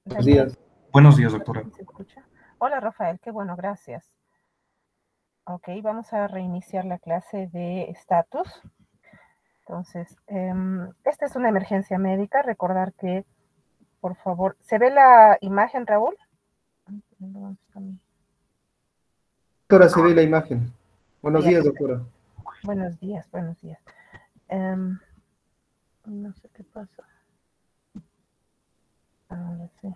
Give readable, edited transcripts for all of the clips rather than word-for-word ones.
Buenos días. Buenos días, doctora. ¿Se escucha? Hola, Rafael, qué bueno, gracias. Ok, vamos a reiniciar la clase de estatus. Entonces, esta es una emergencia médica. Recordar que, por favor, ¿se ve la imagen, Raúl? Doctora, se ve la imagen. Buenos Bien, días, doctora. buenos días, buenos días. No sé qué pasa. Ahora sí.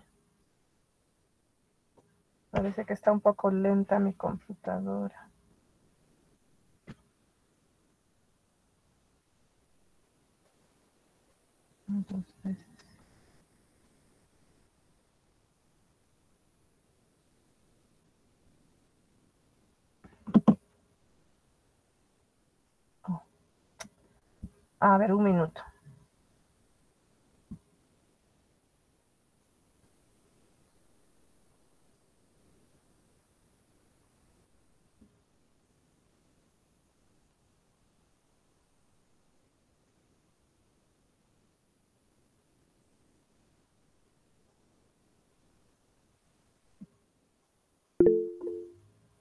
Parece que está un poco lenta mi computadora. Entonces, a ver, un minuto.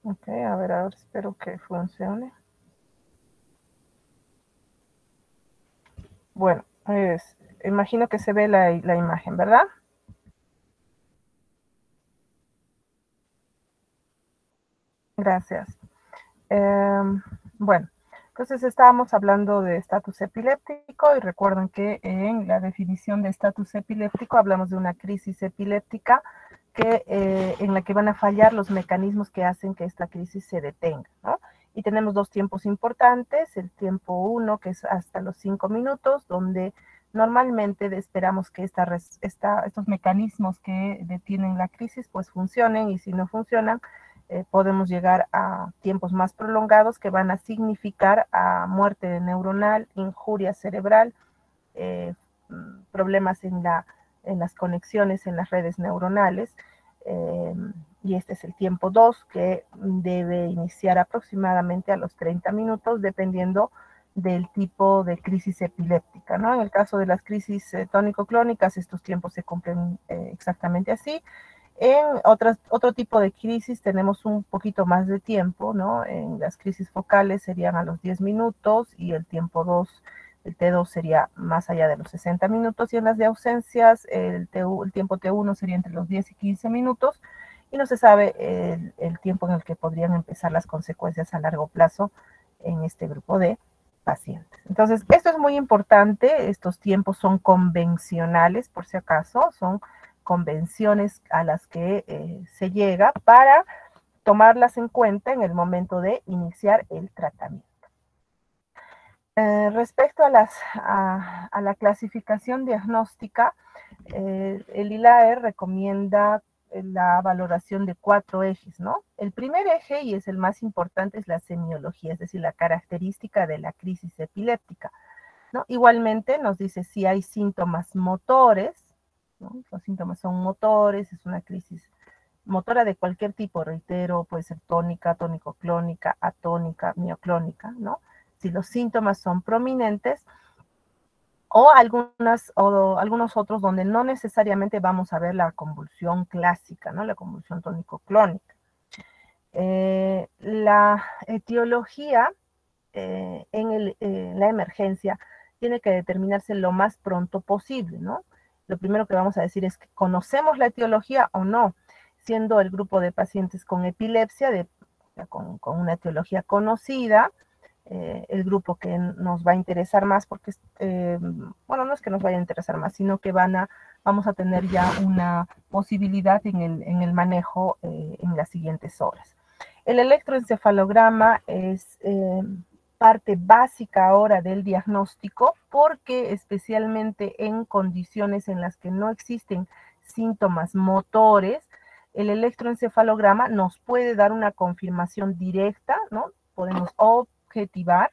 Ok, a ver, ahora espero que funcione. Bueno, imagino que se ve la imagen, ¿verdad? Gracias. Bueno, entonces estábamos hablando de estatus epiléptico y recuerden que en la definición de estatus epiléptico hablamos de una crisis epiléptica en la que van a fallar los mecanismos que hacen que esta crisis se detenga, ¿no? Y tenemos dos tiempos importantes, el tiempo 1, que es hasta los 5 minutos, donde normalmente esperamos que estos mecanismos que detienen la crisis pues funcionen, y si no funcionan, podemos llegar a tiempos más prolongados que van a significar a muerte neuronal, injuria cerebral, problemas en las conexiones en las redes neuronales. Y este es el tiempo 2, que debe iniciar aproximadamente a los 30 minutos, dependiendo del tipo de crisis epiléptica, ¿no? En el caso de las crisis tónico-clónicas, estos tiempos se cumplen exactamente así. En otro tipo de crisis tenemos un poquito más de tiempo, ¿no? En las crisis focales serían a los 10 minutos y el tiempo 2, el T2 sería más allá de los 60 minutos, y en las de ausencias el tiempo T1 sería entre los 10 y 15 minutos, y no se sabe el tiempo en el que podrían empezar las consecuencias a largo plazo en este grupo de pacientes. Entonces, esto es muy importante. Estos tiempos son convencionales, por si acaso, son convenciones a las que se llega para tomarlas en cuenta en el momento de iniciar el tratamiento. Respecto a la clasificación diagnóstica, el ILAER recomienda la valoración de 4 ejes, ¿no? El primer eje, y es el más importante, es la semiología, es decir, la característica de la crisis epiléptica, ¿no? Igualmente nos dice si hay síntomas motores, ¿no? Los síntomas son motores, es una crisis motora de cualquier tipo, reitero, puede ser tónica, tónico-clónica, atónica, mioclónica, ¿no? Si los síntomas son prominentes, o algunos otros donde no necesariamente vamos a ver la convulsión clásica, ¿no? La convulsión tónico-clónica. La etiología en la emergencia tiene que determinarse lo más pronto posible, ¿no? Lo primero que vamos a decir es que conocemos la etiología o no, siendo el grupo de pacientes con epilepsia, con una etiología conocida, el grupo que nos va a interesar más, porque, bueno, no es que nos vaya a interesar más, sino que vamos a tener ya una posibilidad en el manejo en las siguientes horas. El electroencefalograma es parte básica ahora del diagnóstico, porque especialmente en condiciones en las que no existen síntomas motores, el electroencefalograma nos puede dar una confirmación directa, ¿no? Podemos objetivar,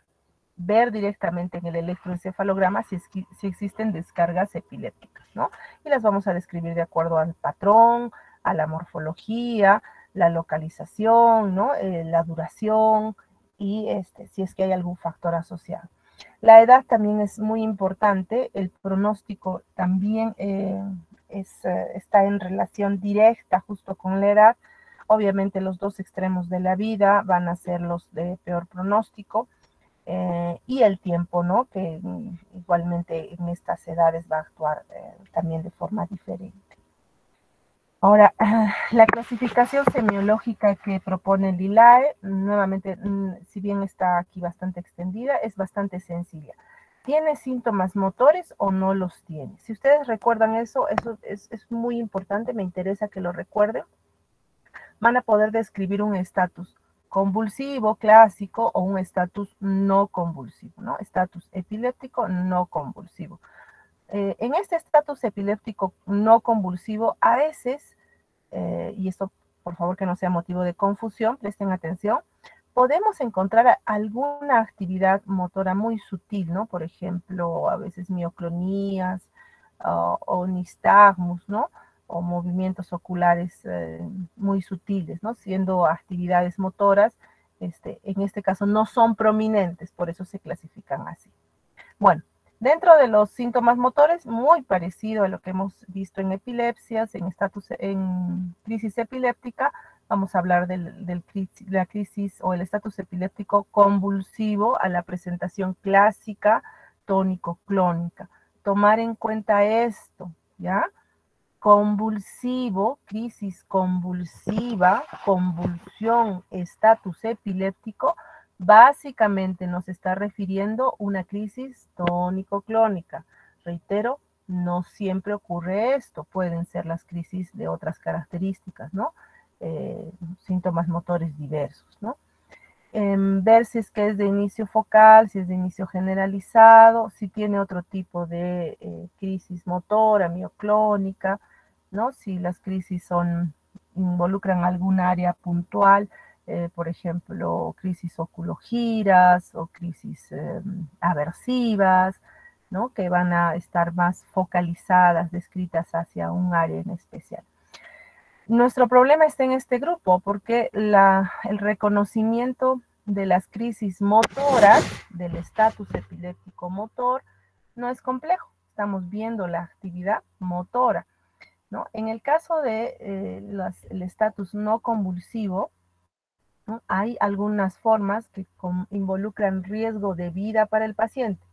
ver directamente en el electroencefalograma si existen descargas epilépticas, ¿no? Y las vamos a describir de acuerdo al patrón, a la morfología, la localización, ¿no? La duración y si es que hay algún factor asociado. La edad también es muy importante, el pronóstico también está en relación directa justo con la edad. Obviamente los dos extremos de la vida van a ser los de peor pronóstico, y el tiempo, ¿no? Que igualmente en estas edades va a actuar también de forma diferente. Ahora, la clasificación semiológica que propone el ILAE, nuevamente, si bien está aquí bastante extendida, es bastante sencilla. ¿Tiene síntomas motores o no los tiene? Si ustedes recuerdan eso es muy importante, me interesa que lo recuerden. Van a poder describir un estatus convulsivo, clásico, o un estatus no convulsivo, ¿no? Estatus epiléptico no convulsivo. En este estatus epiléptico no convulsivo, a veces, y esto por favor que no sea motivo de confusión, presten atención, podemos encontrar alguna actividad motora muy sutil, ¿no? Por ejemplo, a veces mioclonías o nistagmus, ¿no? O movimientos oculares muy sutiles, ¿no? Siendo actividades motoras, en este caso no son prominentes, por eso se clasifican así. Bueno, dentro de los síntomas motores, muy parecido a lo que hemos visto en epilepsias, en crisis epiléptica, vamos a hablar de la crisis o el estatus epiléptico convulsivo a la presentación clásica tónico-clónica. Tomar en cuenta esto, ¿ya? Convulsivo, crisis convulsiva, convulsión, estatus epiléptico, básicamente nos está refiriendo una crisis tónico-clónica. Reitero, no siempre ocurre esto, pueden ser las crisis de otras características, ¿no? Síntomas motores diversos, ¿no? Ver si es que es de inicio focal, si es de inicio generalizado, si tiene otro tipo de crisis motora, mioclónica, ¿no? Si las crisis involucran algún área puntual, por ejemplo, crisis oculogiras o crisis aversivas, ¿no? Que van a estar más focalizadas, descritas hacia un área en especial. Nuestro problema está en este grupo porque el reconocimiento de las crisis motoras, del estatus epiléptico motor, no es complejo. Estamos viendo la actividad motora, ¿no? En el caso de el estatus no convulsivo, ¿no? Hay algunas formas que involucran riesgo de vida para el paciente.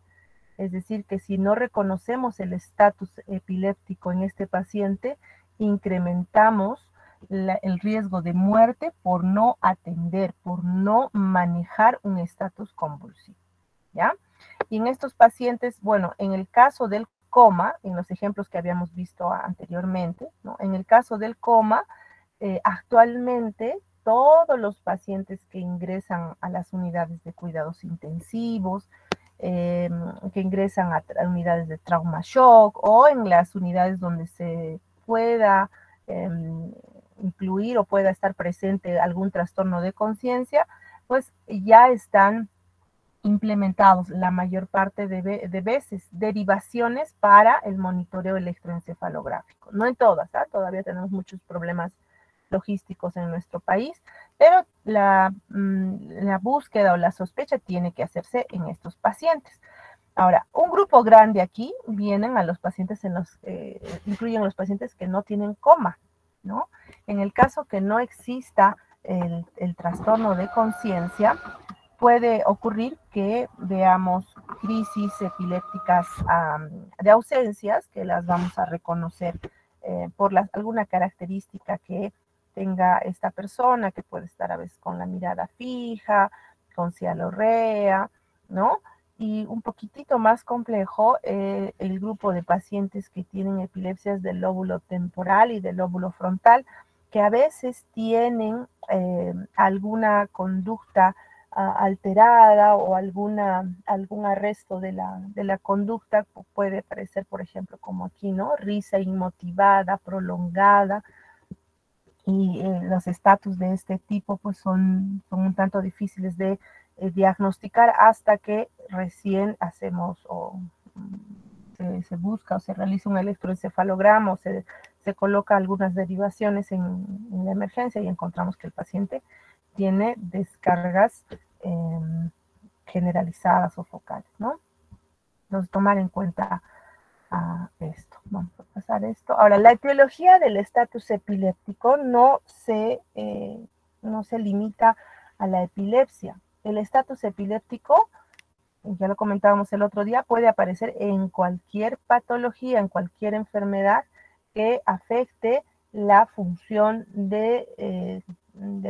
Es decir, que si no reconocemos el estatus epiléptico en este paciente, incrementamos el riesgo de muerte por no atender, por no manejar un estatus convulsivo, ¿ya? Y en estos pacientes, bueno, en el caso del coma, en los ejemplos que habíamos visto anteriormente, ¿no? En el caso del coma, actualmente todos los pacientes que ingresan a las unidades de cuidados intensivos, que ingresan a unidades de trauma shock o en las unidades donde se pueda incluir o pueda estar presente algún trastorno de conciencia, pues ya están implementados la mayor parte de veces derivaciones para el monitoreo electroencefalográfico. No en todas, ¿eh? Todavía tenemos muchos problemas logísticos en nuestro país, pero la búsqueda o la sospecha tiene que hacerse en estos pacientes. Ahora, un grupo grande aquí vienen a los pacientes incluyen los pacientes que no tienen coma, ¿no? En el caso que no exista el trastorno de conciencia, puede ocurrir que veamos crisis epilépticas de ausencias, que las vamos a reconocer por alguna característica que tenga esta persona, que puede estar a veces con la mirada fija, con cialorrea, ¿no? Y un poquitito más complejo, el grupo de pacientes que tienen epilepsias del lóbulo temporal y del lóbulo frontal, que a veces tienen alguna conducta alterada o algún arresto de la conducta, puede parecer, por ejemplo, como aquí, ¿no? Risa inmotivada, prolongada, y los estatus de este tipo pues son un tanto difíciles de diagnosticar hasta que recién hacemos o se busca o se realiza un electroencefalograma o se coloca algunas derivaciones en la emergencia y encontramos que el paciente tiene descargas generalizadas o focales, ¿no? Entonces, tomar en cuenta a esto. Vamos a pasar esto. Ahora, la etiología del estatus epiléptico no se limita a la epilepsia. El estatus epiléptico, ya lo comentábamos el otro día, puede aparecer en cualquier patología, en cualquier enfermedad que afecte la función del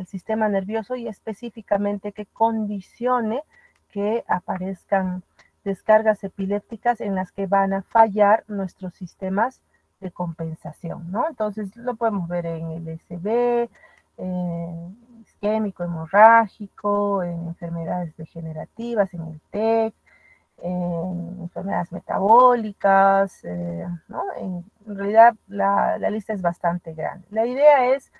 sistema nervioso y específicamente que condicione que aparezcan descargas epilépticas en las que van a fallar nuestros sistemas de compensación, ¿no? Entonces lo podemos ver en el SB, isquémico, hemorrágico, en enfermedades degenerativas, en el TEC, en enfermedades metabólicas, ¿no? En realidad la lista es bastante grande. La idea es,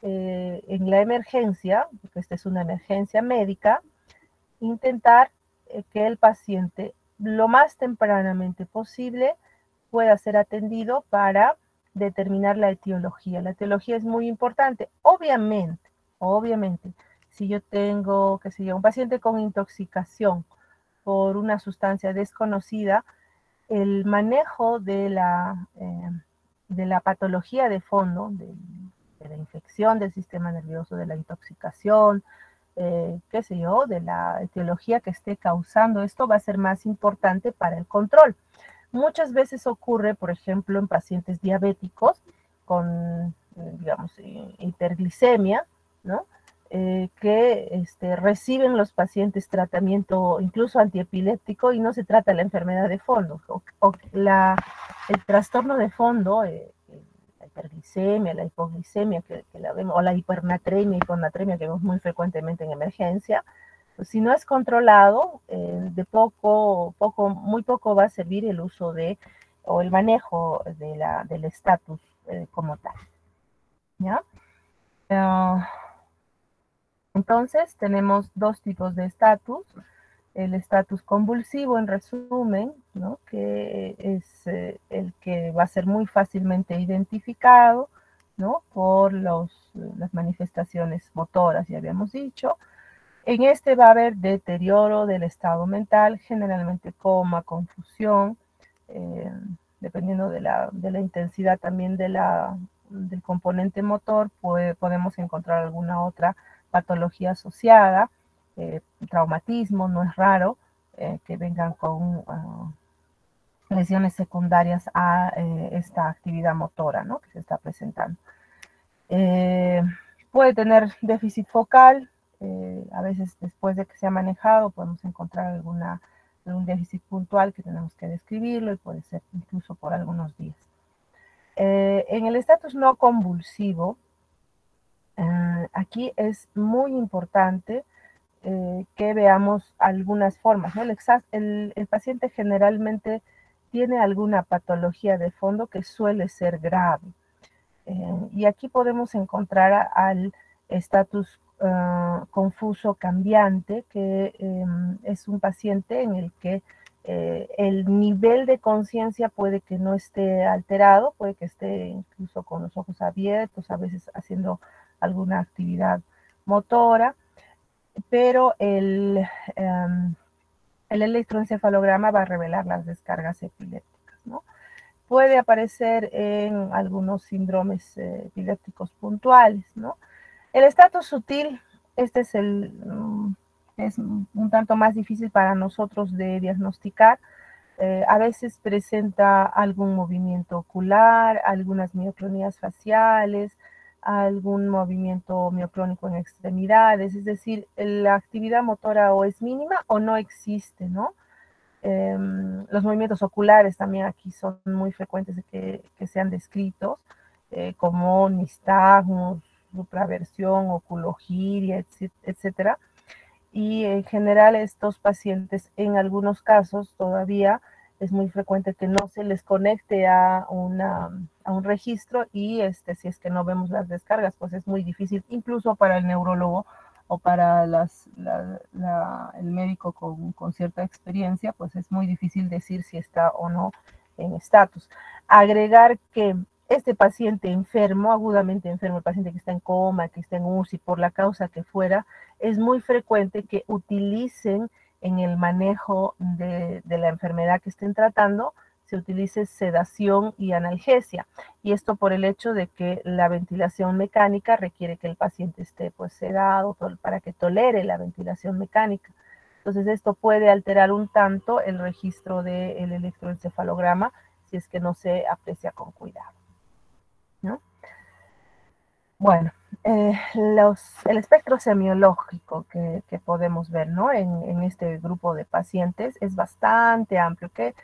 en la emergencia, porque esta es una emergencia médica, intentar que el paciente lo más tempranamente posible pueda ser atendido para determinar la etiología. La etiología es muy importante. Obviamente, si yo tengo, qué sé yo, un paciente con intoxicación por una sustancia desconocida, el manejo de la patología de fondo, de la infección del sistema nervioso, de la intoxicación, qué sé yo, de la etiología que esté causando esto, va a ser más importante para el control. Muchas veces ocurre, por ejemplo, en pacientes diabéticos con, digamos, hiperglicemia, ¿no? Que reciben los pacientes tratamiento incluso antiepiléptico y no se trata la enfermedad de fondo, el trastorno de fondo, la hiperglicemia, la hipoglicemia, que la vemos, o la hipernatremia, hiponatremia, que vemos muy frecuentemente en emergencia. Pues si no es controlado, muy poco va a servir el uso o el manejo del estatus como tal, ¿ya? Uh, entonces, tenemos dos tipos de estatus. El estatus convulsivo, en resumen, ¿no? Que es el que va a ser muy fácilmente identificado, ¿no? Por las manifestaciones motoras, ya habíamos dicho. En este va a haber deterioro del estado mental, generalmente coma, confusión, dependiendo de la intensidad también del componente motor, podemos encontrar alguna otra patología asociada, traumatismo, no es raro que vengan con lesiones secundarias a esta actividad motora, ¿no? Que se está presentando. Puede tener déficit focal, a veces después de que se ha manejado podemos encontrar algún déficit puntual que tenemos que describirlo y puede ser incluso por algunos días. En el estatus no convulsivo, aquí es muy importante que veamos algunas formas, ¿no? El paciente generalmente tiene alguna patología de fondo que suele ser grave. Y aquí podemos encontrar al estatus confuso cambiante, que es un paciente en el que el nivel de conciencia puede que no esté alterado, puede que esté incluso con los ojos abiertos, a veces haciendo alguna actividad motora, pero el electroencefalograma va a revelar las descargas epilépticas, ¿no? Puede aparecer en algunos síndromes epilépticos puntuales, ¿no? El estatus sutil, este es es un tanto más difícil para nosotros de diagnosticar. A veces presenta algún movimiento ocular, algunas mioclonías faciales, algún movimiento mioclónico en extremidades, es decir, la actividad motora o es mínima o no existe, ¿no? Los movimientos oculares también aquí son muy frecuentes de que sean descritos, como nistagmus, supraversión, oculogiria, etcétera. Y en general estos pacientes, en algunos casos todavía es muy frecuente que no se les conecte a un registro y si es que no vemos las descargas, pues es muy difícil, incluso para el neurólogo o para el médico con cierta experiencia, pues es muy difícil decir si está o no en estatus. Agregar que este paciente enfermo, agudamente enfermo, el paciente que está en coma, que está en UCI, por la causa que fuera, es muy frecuente que utilicen en el manejo de la enfermedad que estén tratando se utilice sedación y analgesia. Y esto por el hecho de que la ventilación mecánica requiere que el paciente esté pues sedado para que tolere la ventilación mecánica. Entonces esto puede alterar un tanto el registro del electroencefalograma si es que no se aprecia con cuidado, ¿no? Bueno, el espectro semiológico que podemos ver, ¿no? en este grupo de pacientes es bastante amplio. ¿Qué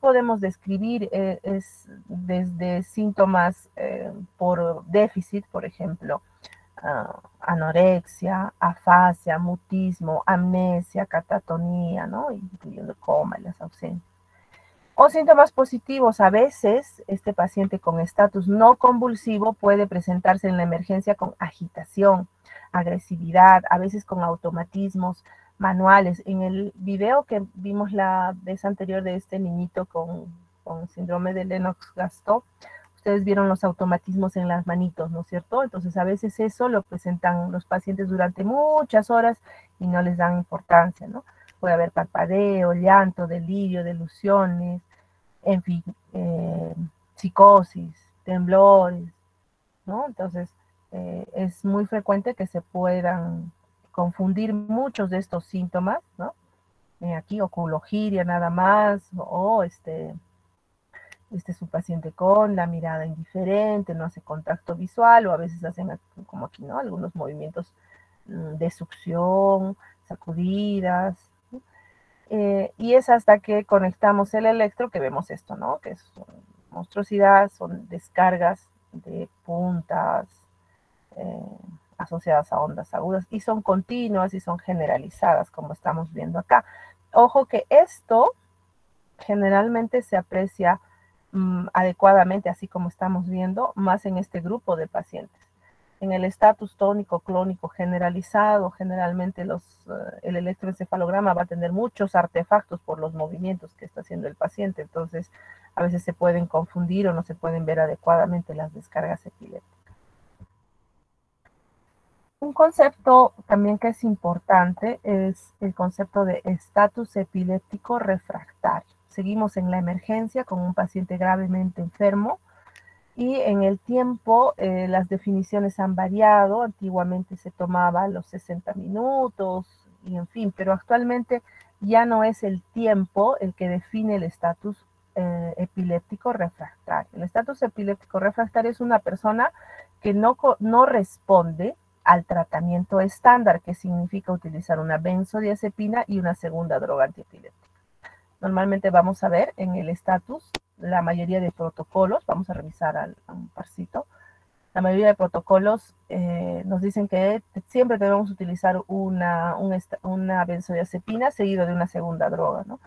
podemos describir? Es desde síntomas por déficit, por ejemplo, anorexia, afasia, mutismo, amnesia, catatonía, ¿no? Incluyendo coma y las ausencias. O síntomas positivos, a veces este paciente con estatus no convulsivo puede presentarse en la emergencia con agitación, agresividad, a veces con automatismos manuales. En el video que vimos la vez anterior de este niñito con síndrome de Lennox-Gastaut, ustedes vieron los automatismos en las manitos, ¿no es cierto? Entonces a veces eso lo presentan los pacientes durante muchas horas y no les dan importancia, ¿no? Puede haber parpadeo, llanto, delirio, delusiones, en fin, psicosis, temblores, ¿no? Entonces, es muy frecuente que se puedan confundir muchos de estos síntomas, ¿no? Aquí oculogiria nada más, o este es un paciente con la mirada indiferente, no hace contacto visual, o a veces hacen como aquí, ¿no? Algunos movimientos de succión, sacudidas, ¿no? Y es hasta que conectamos el electro que vemos esto, ¿no? Que es monstruosidad, son descargas de puntas asociadas a ondas agudas y son continuas y son generalizadas, como estamos viendo acá. Ojo que esto generalmente se aprecia adecuadamente, así como estamos viendo, más en este grupo de pacientes. En el estatus tónico clónico generalizado, generalmente el electroencefalograma va a tener muchos artefactos por los movimientos que está haciendo el paciente, entonces a veces se pueden confundir o no se pueden ver adecuadamente las descargas epilépticas. Un concepto también que es importante es el concepto de estatus epiléptico refractario. Seguimos en la emergencia con un paciente gravemente enfermo y en el tiempo las definiciones han variado. Antiguamente se tomaba los 60 minutos y en fin, pero actualmente ya no es el tiempo el que define el estatus epiléptico refractario. El estatus epiléptico refractario es una persona que no responde al tratamiento estándar, que significa utilizar una benzodiazepina y una segunda droga antiepiléptica. Normalmente vamos a ver en el estatus la mayoría de protocolos, vamos a revisar a un parcito, la mayoría de protocolos nos dicen que siempre debemos utilizar una benzodiazepina seguido de una segunda droga, ¿no?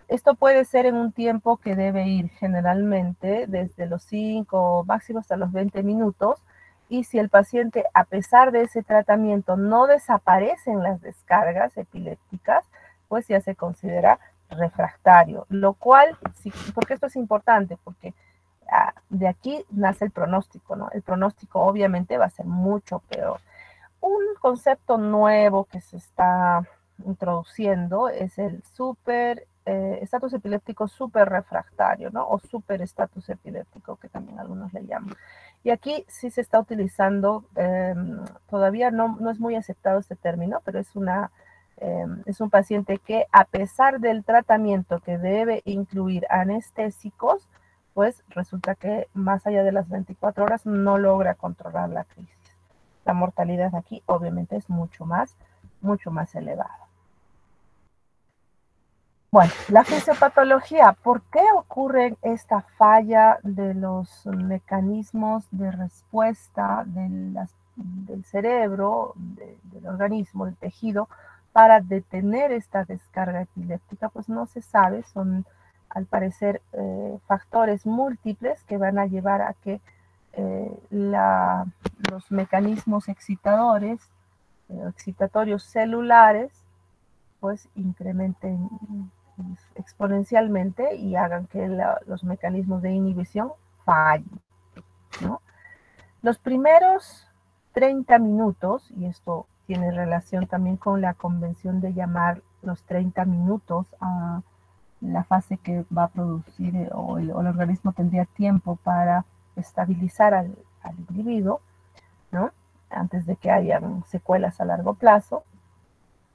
Esto puede ser en un tiempo que debe ir generalmente desde los 5 máximo hasta los 20 minutos, y si el paciente, a pesar de ese tratamiento, no desaparecen las descargas epilépticas, pues ya se considera refractario, lo cual, sí, porque esto es importante, porque de aquí nace el pronóstico, ¿no? El pronóstico obviamente va a ser mucho peor. Un concepto nuevo que se está introduciendo es el estatus epiléptico super refractario, ¿no? O super estatus epiléptico, que también algunos le llaman. Y aquí sí se está utilizando, todavía no es muy aceptado este término, pero es un paciente que, a pesar del tratamiento que debe incluir anestésicos, pues resulta que más allá de las 24 horas no logra controlar la crisis. La mortalidad aquí obviamente es mucho más elevada. Bueno, la fisiopatología. ¿Por qué ocurre esta falla de los mecanismos de respuesta del cerebro, del organismo, del tejido, para detener esta descarga epiléptica? Pues no se sabe, son al parecer factores múltiples que van a llevar a que los mecanismos excitatorios celulares, pues incrementen exponencialmente y hagan que los mecanismos de inhibición fallen, ¿no? Los primeros 30 minutos, y esto tiene relación también con la convención de llamar los 30 minutos la fase que va a producir o el organismo tendría tiempo para estabilizar al individuo, ¿no? Antes de que hayan secuelas a largo plazo.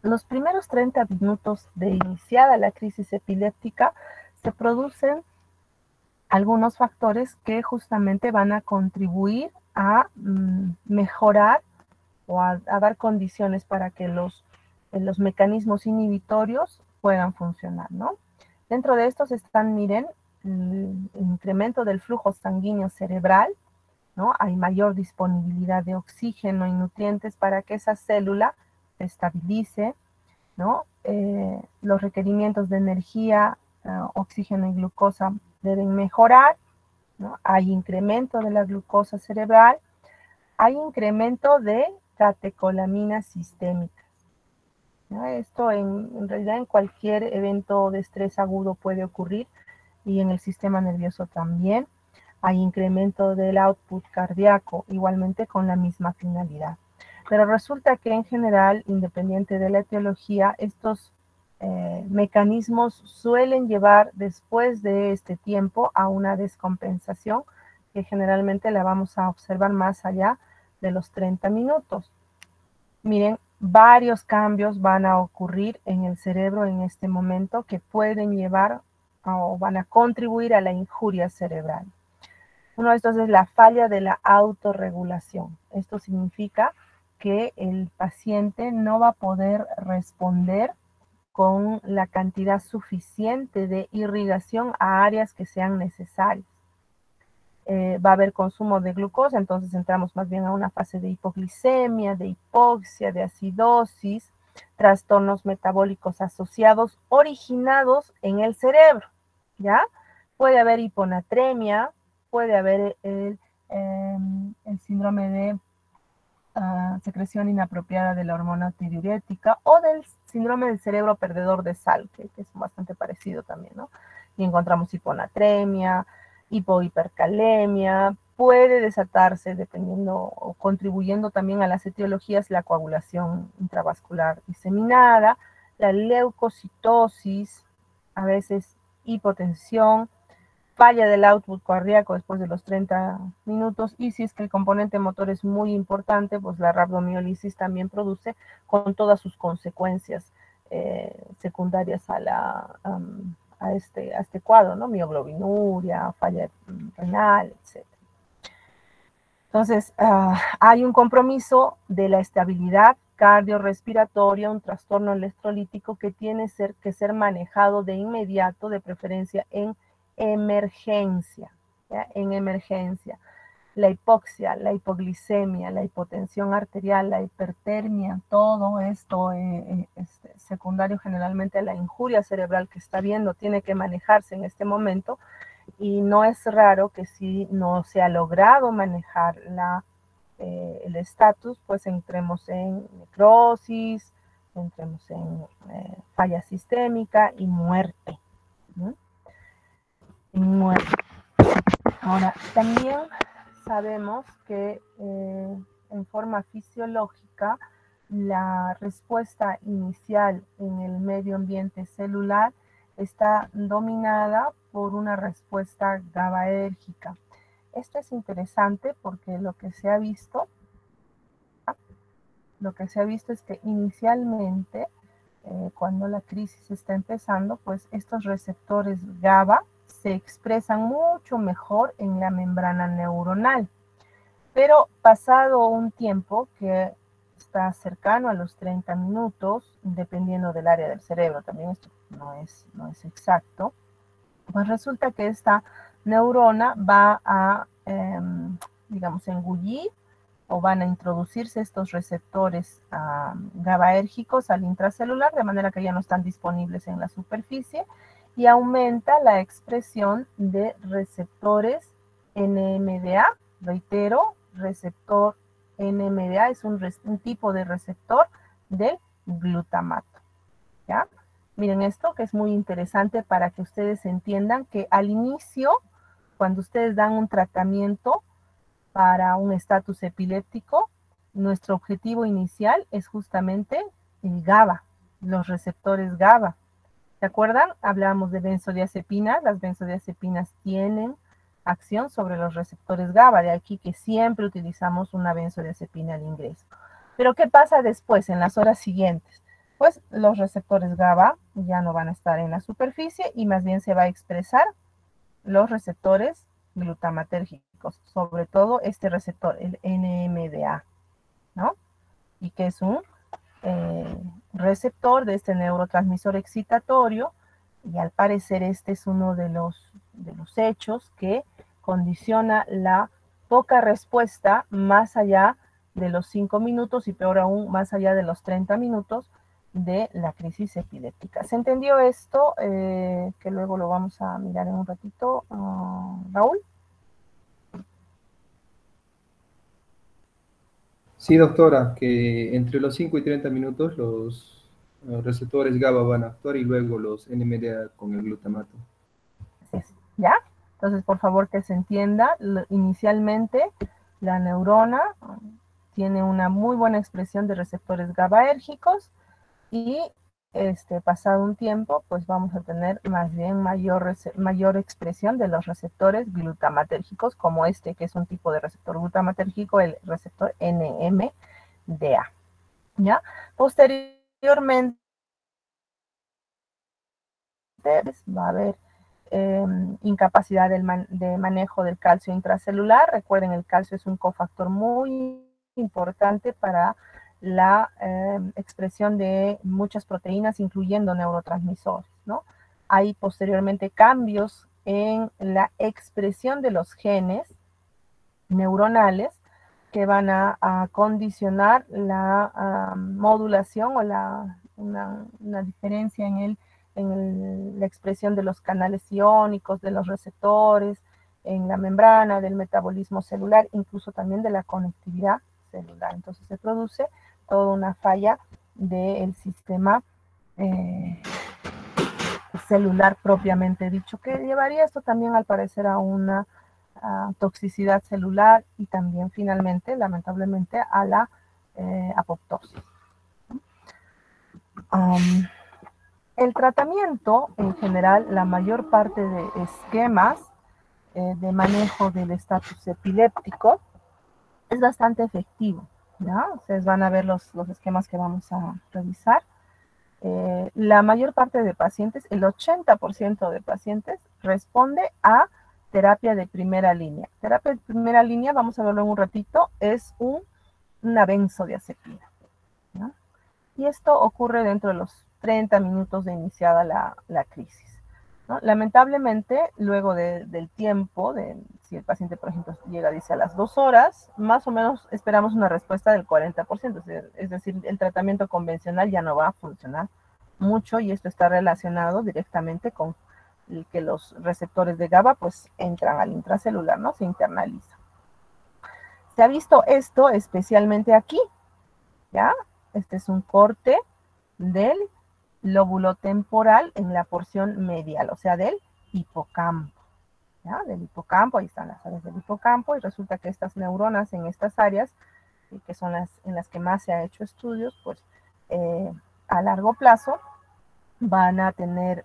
Los primeros 30 minutos de iniciada la crisis epiléptica se producen algunos factores que justamente van a contribuir a mejorar o a dar condiciones para que los mecanismos inhibitorios puedan funcionar, ¿no? Dentro de estos están, miren, el incremento del flujo sanguíneo cerebral, ¿no? Hay mayor disponibilidad de oxígeno y nutrientes para que esa célula se estabilice, ¿no? Los requerimientos de energía, oxígeno y glucosa deben mejorar, ¿no? Hay incremento de la glucosa cerebral, hay incremento de catecolaminas sistémicas, ¿no? Esto en realidad en cualquier evento de estrés agudo puede ocurrir y en el sistema nervioso también. Hay incremento del output cardíaco, igualmente con la misma finalidad. Pero resulta que en general, independiente de la etiología, estos mecanismos suelen llevar después de este tiempo a una descompensación que generalmente la vamos a observar más allá de los 30 minutos. Miren, varios cambios van a ocurrir en el cerebro en este momento que pueden llevar o van a contribuir a la injuria cerebral. Uno de estos es la falla de la autorregulación. Esto significa que el paciente no va a poder responder con la cantidad suficiente de irrigación a áreas que sean necesarias. Va a haber consumo de glucosa, entonces entramos más bien a una fase de hipoglicemia, de hipoxia, de acidosis, trastornos metabólicos asociados originados en el cerebro, ¿ya? Puede haber hiponatremia, puede haber el síndrome de secreción inapropiada de la hormona tiroirética o del síndrome del cerebro perdedor de sal, que es bastante parecido también, ¿no? Y encontramos hiponatremia, hipohipercalemia, puede desatarse dependiendo o contribuyendo también a las etiologías la coagulación intravascular diseminada, la leucocitosis, a veces hipotensión, falla del output cardíaco después de los 30 minutos y si es que el componente motor es muy importante, pues la rabdomiólisis también produce con todas sus consecuencias secundarias a este cuadro, ¿no? Mioglobinuria, falla renal, etc. Entonces, hay un compromiso de la estabilidad cardiorrespiratoria, un trastorno electrolítico que tiene que ser manejado de inmediato, de preferencia en emergencia, ¿ya? En emergencia. La hipoxia, la hipoglicemia, la hipotensión arterial, la hipertermia, todo esto secundario generalmente a la injuria cerebral que está viendo, tiene que manejarse en este momento y no es raro que si no se ha logrado manejar el estatus, pues entremos en necrosis, entremos en falla sistémica y muerte, ¿no? Y muerte. Ahora, también sabemos que en forma fisiológica la respuesta inicial en el medio ambiente celular está dominada por una respuesta GABAérgica. Esto es interesante porque lo que se ha visto es que inicialmente, cuando la crisis está empezando, pues estos receptores GABA se expresan mucho mejor en la membrana neuronal. Pero pasado un tiempo que está cercano a los 30 minutos, dependiendo del área del cerebro, también esto no es exacto, pues resulta que esta neurona va a, digamos, engullir o van a introducirse estos receptores GABAérgicos al intracelular, de manera que ya no están disponibles en la superficie, y aumenta la expresión de receptores NMDA. Reitero, receptor NMDA es un tipo de receptor del glutamato, ¿ya? Miren esto, que es muy interesante para que ustedes entiendan que al inicio, cuando ustedes dan un tratamiento para un estatus epiléptico, nuestro objetivo inicial es justamente el GABA, los receptores GABA. ¿Se acuerdan? Hablábamos de benzodiazepinas. Las benzodiazepinas tienen acción sobre los receptores GABA, de aquí que siempre utilizamos una benzodiazepina al ingreso. Pero ¿qué pasa después, en las horas siguientes? Pues los receptores GABA ya no van a estar en la superficie y más bien se va a expresar los receptores glutamatérgicos, sobre todo este receptor, el NMDA, ¿no? Y que es un receptor de este neurotransmisor excitatorio, y al parecer este es uno de los hechos que condiciona la poca respuesta más allá de los 5 minutos y peor aún más allá de los 30 minutos de la crisis epiléptica. ¿Se entendió esto? Que luego lo vamos a mirar en un ratito, Raúl. Sí, doctora, que entre los 5 y 30 minutos los receptores GABA van a actuar y luego los NMDA con el glutamato. Así es, ¿ya? Entonces, por favor, que se entienda, inicialmente la neurona tiene una muy buena expresión de receptores GABAérgicos y pasado un tiempo, pues vamos a tener más bien mayor expresión de los receptores glutamatérgicos, como este, que es un tipo de receptor glutamatérgico, el receptor NMDA, ¿ya? Posteriormente, va a haber incapacidad de manejo del calcio intracelular. Recuerden, el calcio es un cofactor muy importante para la expresión de muchas proteínas, incluyendo neurotransmisores, ¿no? Hay posteriormente cambios en la expresión de los genes neuronales que van a condicionar la modulación o una diferencia en la expresión de los canales iónicos, de los receptores, en la membrana, del metabolismo celular, incluso también de la conectividad celular. Entonces se produce toda una falla del sistema celular propiamente dicho, que llevaría esto también al parecer a una toxicidad celular y también finalmente, lamentablemente, a la apoptosis. El tratamiento, en general, la mayor parte de esquemas de manejo del estatus epiléptico es bastante efectivo, ¿ya? Ustedes van a ver los esquemas que vamos a revisar. La mayor parte de pacientes, el 80% de pacientes, responde a terapia de primera línea. Terapia de primera línea, vamos a verlo en un ratito, es una benzodiazepina, ¿no? Y esto ocurre dentro de los 30 minutos de iniciada la crisis, ¿no? Lamentablemente, luego del tiempo, si el paciente, por ejemplo, llega, dice, a las 2 horas, más o menos esperamos una respuesta del 40%, es decir, el tratamiento convencional ya no va a funcionar mucho y esto está relacionado directamente con que los receptores de GABA pues entran al intracelular, ¿no? Se internaliza. Se ha visto esto especialmente aquí, ¿ya? Este es un corte del lóbulo temporal en la porción medial, o sea, del hipocampo, ¿ya? Del hipocampo, ahí están las áreas del hipocampo, y resulta que estas neuronas en estas áreas, que son las en las que más se ha hecho estudios, pues a largo plazo van a tener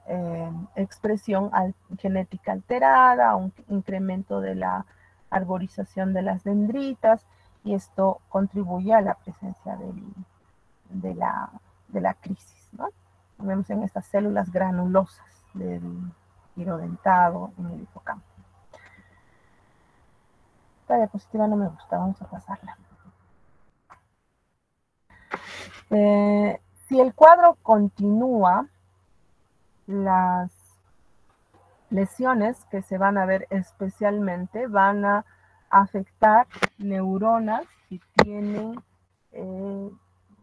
expresión genética alterada, un incremento de la arborización de las dendritas, y esto contribuye a la presencia de la crisis, ¿no? Vemos en estas células granulosas del giro dentado en el hipocampo. Esta diapositiva no me gusta, vamos a pasarla. Si el cuadro continúa, las lesiones que se van a ver especialmente van a afectar neuronas que tienen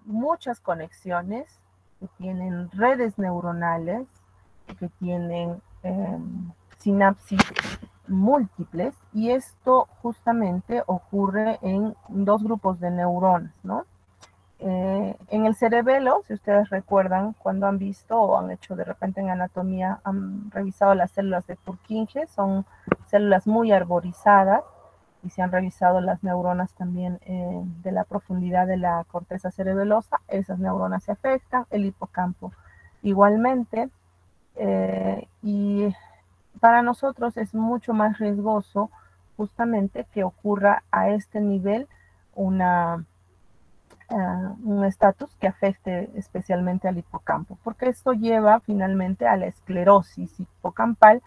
muchas conexiones, que tienen redes neuronales, que tienen sinapsis múltiples, y esto justamente ocurre en dos grupos de neuronas, ¿no? En el cerebelo, si ustedes recuerdan, cuando han visto o han hecho de repente en anatomía, han revisado las células de Purkinje, son células muy arborizadas, y se han revisado las neuronas también de la profundidad de la corteza cerebelosa. Esas neuronas se afectan, el hipocampo igualmente. Y para nosotros es mucho más riesgoso justamente que ocurra a este nivel un estatus que afecte especialmente al hipocampo, porque esto lleva finalmente a la esclerosis hipocampal,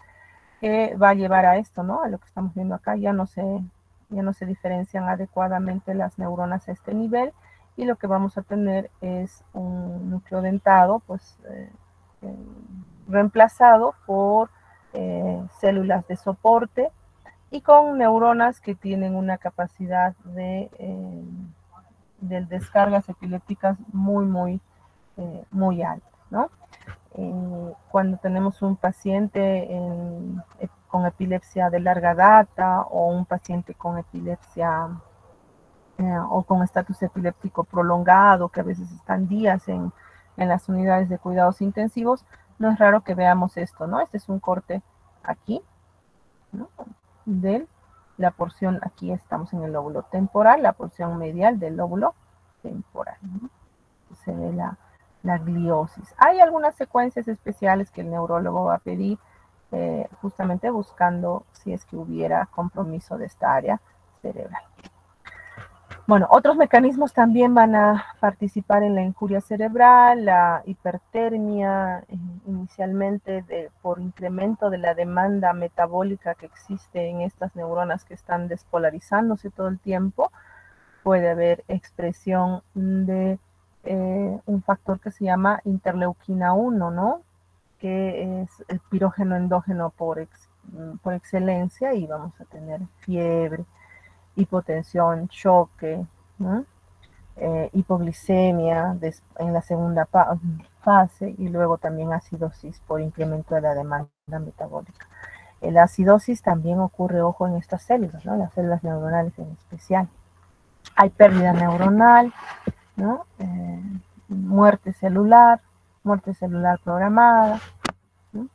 que va a llevar a esto, ¿no? A lo que estamos viendo acá, ya no se diferencian adecuadamente las neuronas a este nivel, y lo que vamos a tener es un núcleo dentado, pues, eh, reemplazado por células de soporte y con neuronas que tienen una capacidad de descargas epilépticas muy altas, ¿no? Cuando tenemos un paciente con epilepsia de larga data, o un paciente con epilepsia o con estatus epiléptico prolongado, que a veces están días en las unidades de cuidados intensivos, no es raro que veamos esto, ¿no? Este es un corte aquí, ¿no? De la porción, aquí estamos en el lóbulo temporal, la porción medial del lóbulo temporal, ¿no? Se ve la gliosis. Hay algunas secuencias especiales que el neurólogo va a pedir, justamente buscando si es que hubiera compromiso de esta área cerebral. Bueno, otros mecanismos también van a participar en la injuria cerebral, la hipertermia, inicialmente por incremento de la demanda metabólica que existe en estas neuronas que están despolarizándose todo el tiempo. Puede haber expresión de un factor que se llama interleuquina 1, ¿no? Que es el pirógeno endógeno por excelencia, y vamos a tener fiebre, hipotensión, choque, ¿no? Hipoglicemia en la segunda fase, y luego también acidosis por incremento de la demanda metabólica. La acidosis también ocurre, ojo, en estas células, ¿no? Las células neuronales en especial. Hay pérdida neuronal, ¿no? Muerte celular programada, ¿no?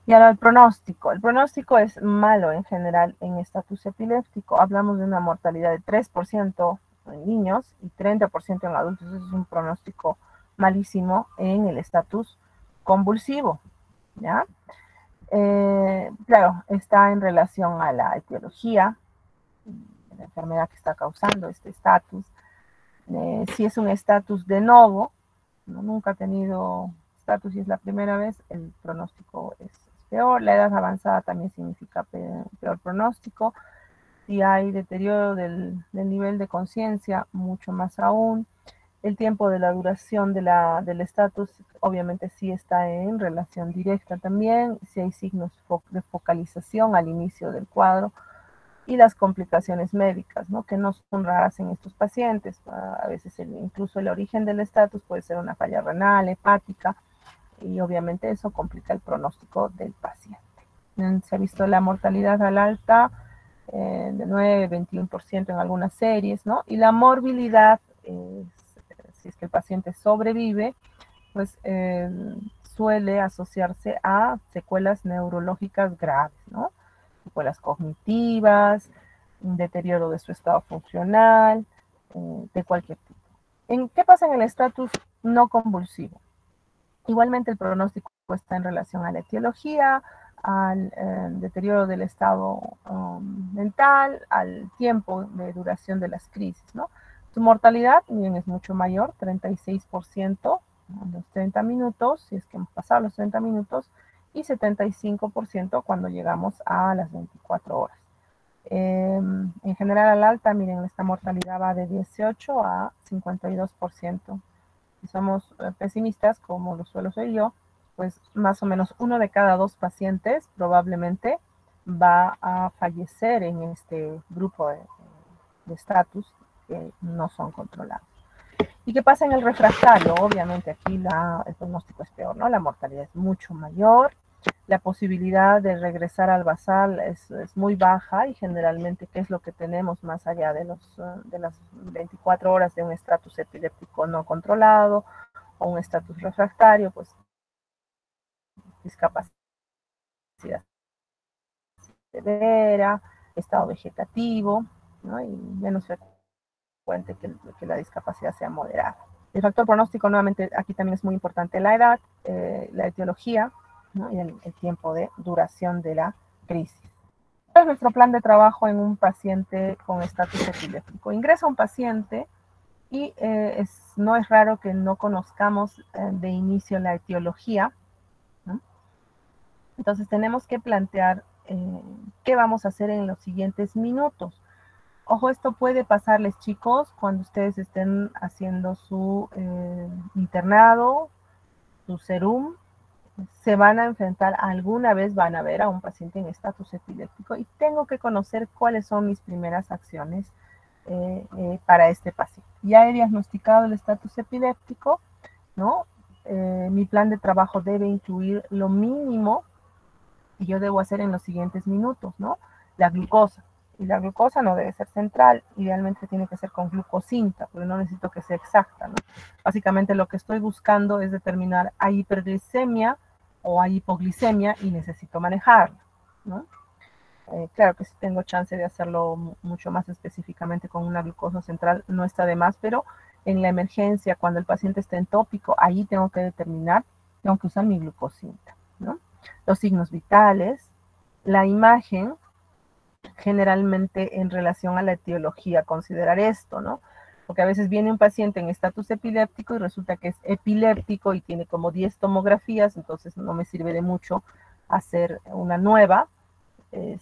Y ahora el pronóstico. El pronóstico es malo en general en estatus epiléptico. Hablamos de una mortalidad de 3% en niños y 30% en adultos. Eso es un pronóstico malísimo en el estatus convulsivo, ¿ya? Claro, está en relación a la etiología, la enfermedad que está causando este estatus. Si es un estatus de novo, ¿no? Nunca ha tenido estatus y es la primera vez, el pronóstico es peor. La edad avanzada también significa peor pronóstico. Si hay deterioro del nivel de conciencia, mucho más aún. El tiempo de la duración del estatus obviamente sí está en relación directa también. Si hay signos de focalización al inicio del cuadro, y las complicaciones médicas, ¿no? Que no son raras en estos pacientes. A veces incluso el origen del estatus puede ser una falla renal, hepática, y obviamente eso complica el pronóstico del paciente. Se ha visto la mortalidad al alta de 9-21% en algunas series, ¿no? Y la morbilidad, si es que el paciente sobrevive, pues suele asociarse a secuelas neurológicas graves, ¿no? Secuelas cognitivas, un deterioro de su estado funcional, de cualquier tipo. ¿Qué pasa en el estatus no convulsivo? Igualmente el pronóstico está en relación a la etiología, al deterioro del estado mental, al tiempo de duración de las crisis, ¿no? Su mortalidad bien es mucho mayor, 36% a los 30 minutos, si es que hemos pasado los 30 minutos, y 75% cuando llegamos a las 24 horas. En general al alta, miren, esta mortalidad va de 18 a 52%. Si somos pesimistas, como lo suelo ser yo, pues más o menos 1 de cada 2 pacientes probablemente va a fallecer en este grupo de estatus que no son controlados. ¿Y qué pasa en el refractario? Obviamente aquí el pronóstico es peor, ¿no? La mortalidad es mucho mayor, la posibilidad de regresar al basal es muy baja, y generalmente, ¿qué es lo que tenemos más allá de las 24 horas de un estatus epiléptico no controlado o un estatus refractario? Pues discapacidad severa, estado vegetativo, ¿no? Y menos frecuente que la discapacidad sea moderada. El factor pronóstico, nuevamente, aquí también es muy importante la edad, la etiología, ¿no? Y el tiempo de duración de la crisis. ¿Cuál es nuestro plan de trabajo en un paciente con estatus epiléptico? Ingresa un paciente y no es raro que no conozcamos de inicio la etiología, ¿no? Entonces tenemos que plantear qué vamos a hacer en los siguientes minutos. Ojo, esto puede pasarles, chicos, cuando ustedes estén haciendo su internado, su serum, se van a enfrentar, alguna vez van a ver a un paciente en estatus epiléptico y tengo que conocer cuáles son mis primeras acciones para este paciente. Ya he diagnosticado el estatus epiléptico, ¿no? Mi plan de trabajo debe incluir lo mínimo que yo debo hacer en los siguientes minutos, ¿no? La glucosa. Y la glucosa no debe ser central, idealmente tiene que ser con glucosinta, pero no necesito que sea exacta, ¿no? Básicamente lo que estoy buscando es determinar hay hiperglicemia o hay hipoglicemia y necesito manejarla, ¿no? Claro que si tengo chance de hacerlo mucho más específicamente con una glucosa central, no está de más, pero en la emergencia, cuando el paciente está en tópico, ahí tengo que determinar, tengo que usar mi glucosinta, ¿no? Los signos vitales, la imagen, generalmente en relación a la etiología, considerar esto, ¿no? Porque a veces viene un paciente en estatus epiléptico y resulta que es epiléptico y tiene como 10 tomografías, entonces no me sirve de mucho hacer una nueva,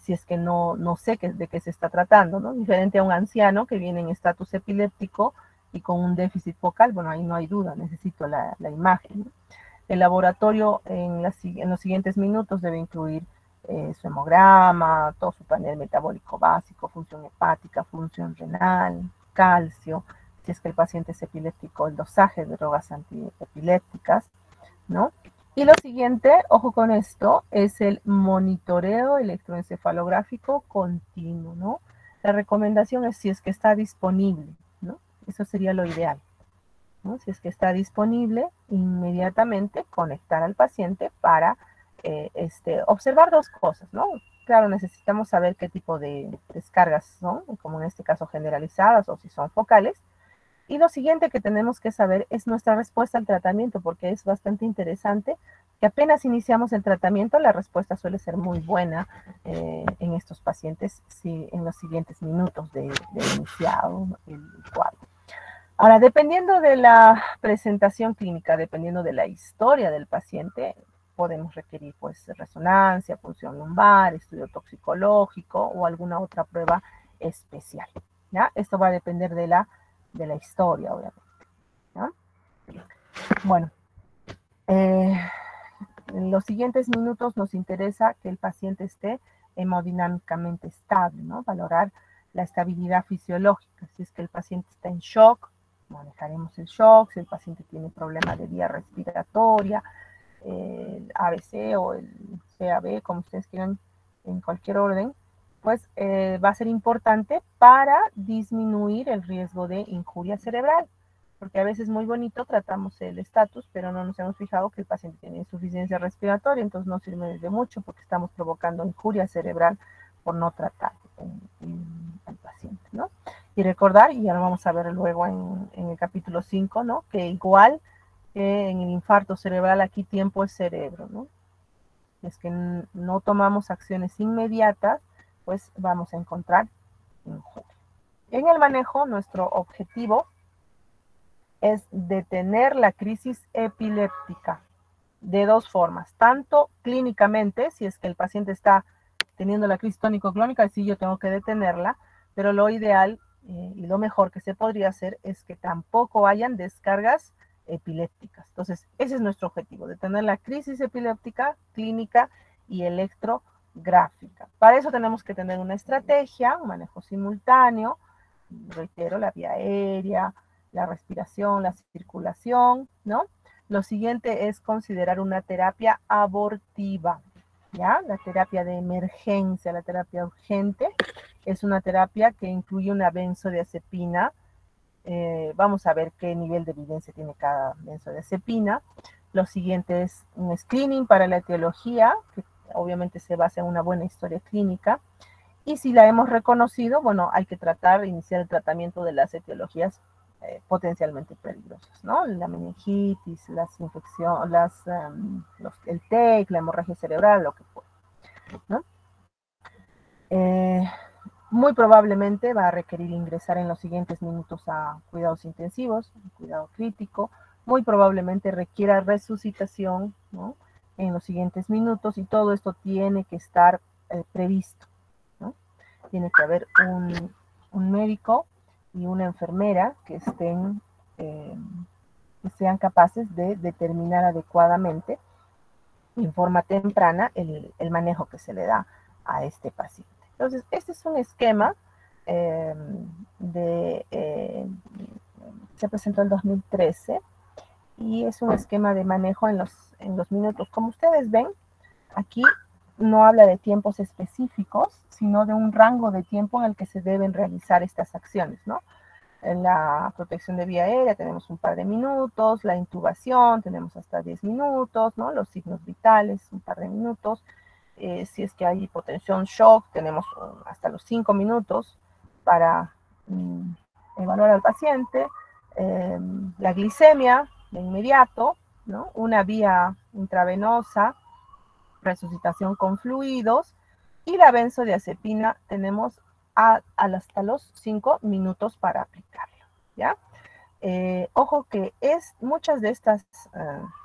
si es que no sé de qué se está tratando, ¿no? Diferente a un anciano que viene en estatus epiléptico y con un déficit focal, bueno, ahí no hay duda, necesito la imagen, ¿no? El laboratorio en los siguientes minutos debe incluir su hemograma, todo su panel metabólico básico, función hepática, función renal, calcio, si es que el paciente es epiléptico, el dosaje de drogas antiepilépticas, ¿no? Y lo siguiente, ojo con esto, es el monitoreo electroencefalográfico continuo, ¿no? La recomendación es si es que está disponible, ¿no? Eso sería lo ideal, ¿no? Si es que está disponible, inmediatamente conectar al paciente para observar dos cosas, ¿no? Claro, necesitamos saber qué tipo de descargas son, como en este caso generalizadas o si son focales. Y lo siguiente que tenemos que saber es nuestra respuesta al tratamiento, porque es bastante interesante que apenas iniciamos el tratamiento, la respuesta suele ser muy buena en estos pacientes en los siguientes minutos de iniciado el cuadro. Ahora, dependiendo de la presentación clínica, dependiendo de la historia del paciente, podemos requerir pues resonancia, punción lumbar, estudio toxicológico o alguna otra prueba especial, ¿ya? Esto va a depender de la historia, obviamente, ¿ya? Bueno, en los siguientes minutos nos interesa que el paciente esté hemodinámicamente estable, ¿no? Valorar la estabilidad fisiológica. Si es que el paciente está en shock, manejaremos el shock. Si el paciente tiene problemas de vía respiratoria, el ABC o el CAB, como ustedes quieran, en cualquier orden, pues va a ser importante para disminuir el riesgo de injuria cerebral. Porque a veces muy bonito tratamos el estatus, pero no nos hemos fijado que el paciente tiene insuficiencia respiratoria, entonces no sirve de mucho porque estamos provocando injuria cerebral por no tratar al paciente, ¿no? Y recordar, y ya lo vamos a ver luego en el capítulo 5, ¿no? Que igual que en el infarto cerebral, aquí tiempo es cerebro, ¿no? Es que no tomamos acciones inmediatas, pues vamos a encontrar injuria. En el manejo, nuestro objetivo es detener la crisis epiléptica de dos formas, tanto clínicamente, si es que el paciente está teniendo la crisis tónico-clónica, sí yo tengo que detenerla, pero lo ideal y lo mejor que se podría hacer es que tampoco hayan descargas epilépticas. Entonces, ese es nuestro objetivo, detener la crisis epiléptica clínica y electrográfica. Para eso tenemos que tener una estrategia, un manejo simultáneo, reitero, la vía aérea, la respiración, la circulación, ¿no? Lo siguiente es considerar una terapia abortiva, ¿ya? La terapia de emergencia, la terapia urgente, es una terapia que incluye una benzodiazepina. Vamos a ver qué nivel de evidencia tiene cada benzodiazepina. Lo siguiente es un screening para la etiología, que obviamente se basa en una buena historia clínica. Y si la hemos reconocido, bueno, hay que iniciar el tratamiento de las etiologías potencialmente peligrosas, ¿no? La meningitis, las infecciones, el TEC, la hemorragia cerebral, lo que fuera, ¿no? Muy probablemente va a requerir ingresar en los siguientes minutos a cuidados intensivos, cuidado crítico, muy probablemente requiera resucitación, ¿no? En los siguientes minutos, y todo esto tiene que estar previsto, ¿no? Tiene que haber un médico y una enfermera que sean capaces de determinar adecuadamente en forma temprana el manejo que se le da a este paciente. Entonces, este es un esquema se presentó en 2013 y es un esquema de manejo en los minutos. Como ustedes ven, aquí no habla de tiempos específicos, sino de un rango de tiempo en el que se deben realizar estas acciones, ¿no? En la protección de vía aérea tenemos un par de minutos, la intubación tenemos hasta 10 minutos, ¿no? Los signos vitales, un par de minutos. Si es que hay hipotensión, shock, tenemos hasta los 5 minutos para evaluar al paciente. La glicemia de inmediato, ¿no? Una vía intravenosa, resucitación con fluidos, y la benzodiazepina tenemos hasta los 5 minutos para aplicarlo, ¿ya? Ojo que muchas de estas,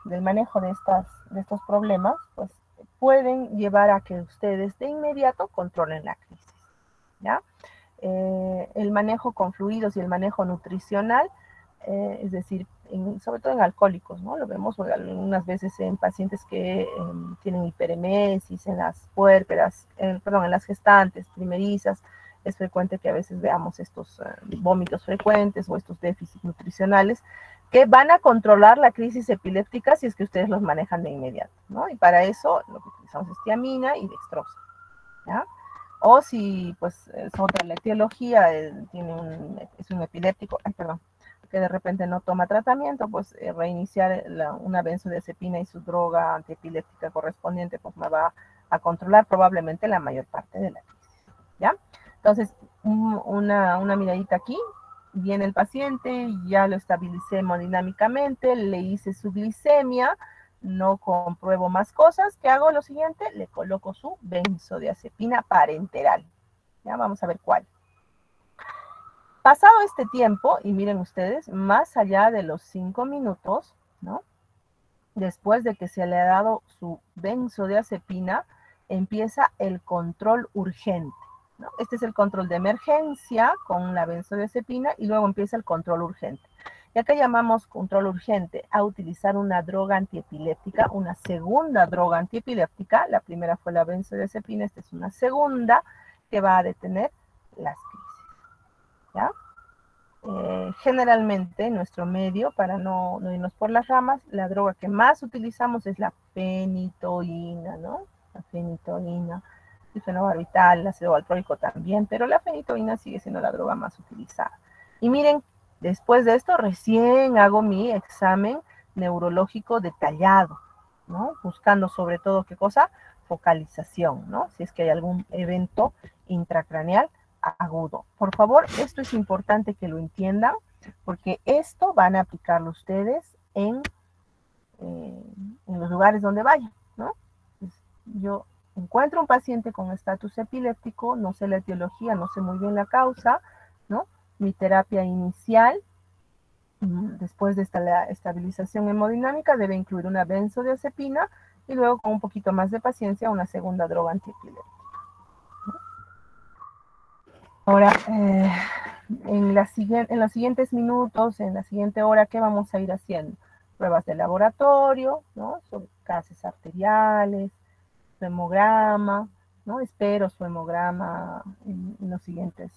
del manejo de estos problemas, pues pueden llevar a que ustedes de inmediato controlen la crisis, ¿ya? El manejo con fluidos y el manejo nutricional, es decir, sobre todo en alcohólicos, ¿no? Lo vemos algunas veces en pacientes que tienen hiperemesis, en las puérperas, en las gestantes primerizas. Es frecuente que a veces veamos estos vómitos frecuentes o estos déficits nutricionales que van a controlar la crisis epiléptica si es que ustedes los manejan de inmediato, ¿no? Y para eso lo que utilizamos es tiamina y dextrosa, ¿ya? O si, pues, es otra la etiología, es un epiléptico, que de repente no toma tratamiento, pues reiniciar una benzodiazepina y su droga antiepiléptica correspondiente, pues me va a controlar probablemente la mayor parte de la crisis, ¿ya? Entonces, una miradita aquí, viene el paciente, ya lo estabilicé hemodinámicamente, le hice su glicemia, no compruebo más cosas. ¿Qué hago? Lo siguiente, le coloco su benzodiazepina parenteral. Ya vamos a ver cuál. Pasado este tiempo, y miren ustedes, más allá de los 5 minutos, ¿no? Después de que se le ha dado su benzodiazepina, empieza el control urgente, ¿no? Este es el control de emergencia con la benzodiazepina y luego empieza el control urgente. ¿Y acá llamamos control urgente? A utilizar una droga antiepiléptica, una segunda droga antiepiléptica. La primera fue la benzodiazepina, esta es una segunda que va a detener las crisis, ¿ya? Generalmente en nuestro medio, para no irnos por las ramas, la droga que más utilizamos es la fenitoína, ¿no? La fenitoína, el fenobarbital, el ácido valproico también, pero la fenitoína sigue siendo la droga más utilizada. Y miren, después de esto recién hago mi examen neurológico detallado, ¿no? Buscando sobre todo, ¿qué cosa? Focalización, ¿no? Si es que hay algún evento intracraneal agudo. Por favor, esto es importante que lo entiendan, porque esto van a aplicarlo ustedes en los lugares donde vayan, ¿no? Pues yo encuentro un paciente con estatus epiléptico, no sé la etiología, no sé muy bien la causa, ¿no? Mi terapia inicial, después de la estabilización hemodinámica, debe incluir una benzodiazepina y luego, con un poquito más de paciencia, una segunda droga antiepiléptica. Ahora, en los siguientes minutos, en la siguiente hora, ¿qué vamos a ir haciendo? Pruebas de laboratorio, ¿no? Sobre gases arteriales, su hemograma, ¿no? Espero su hemograma en el siguiente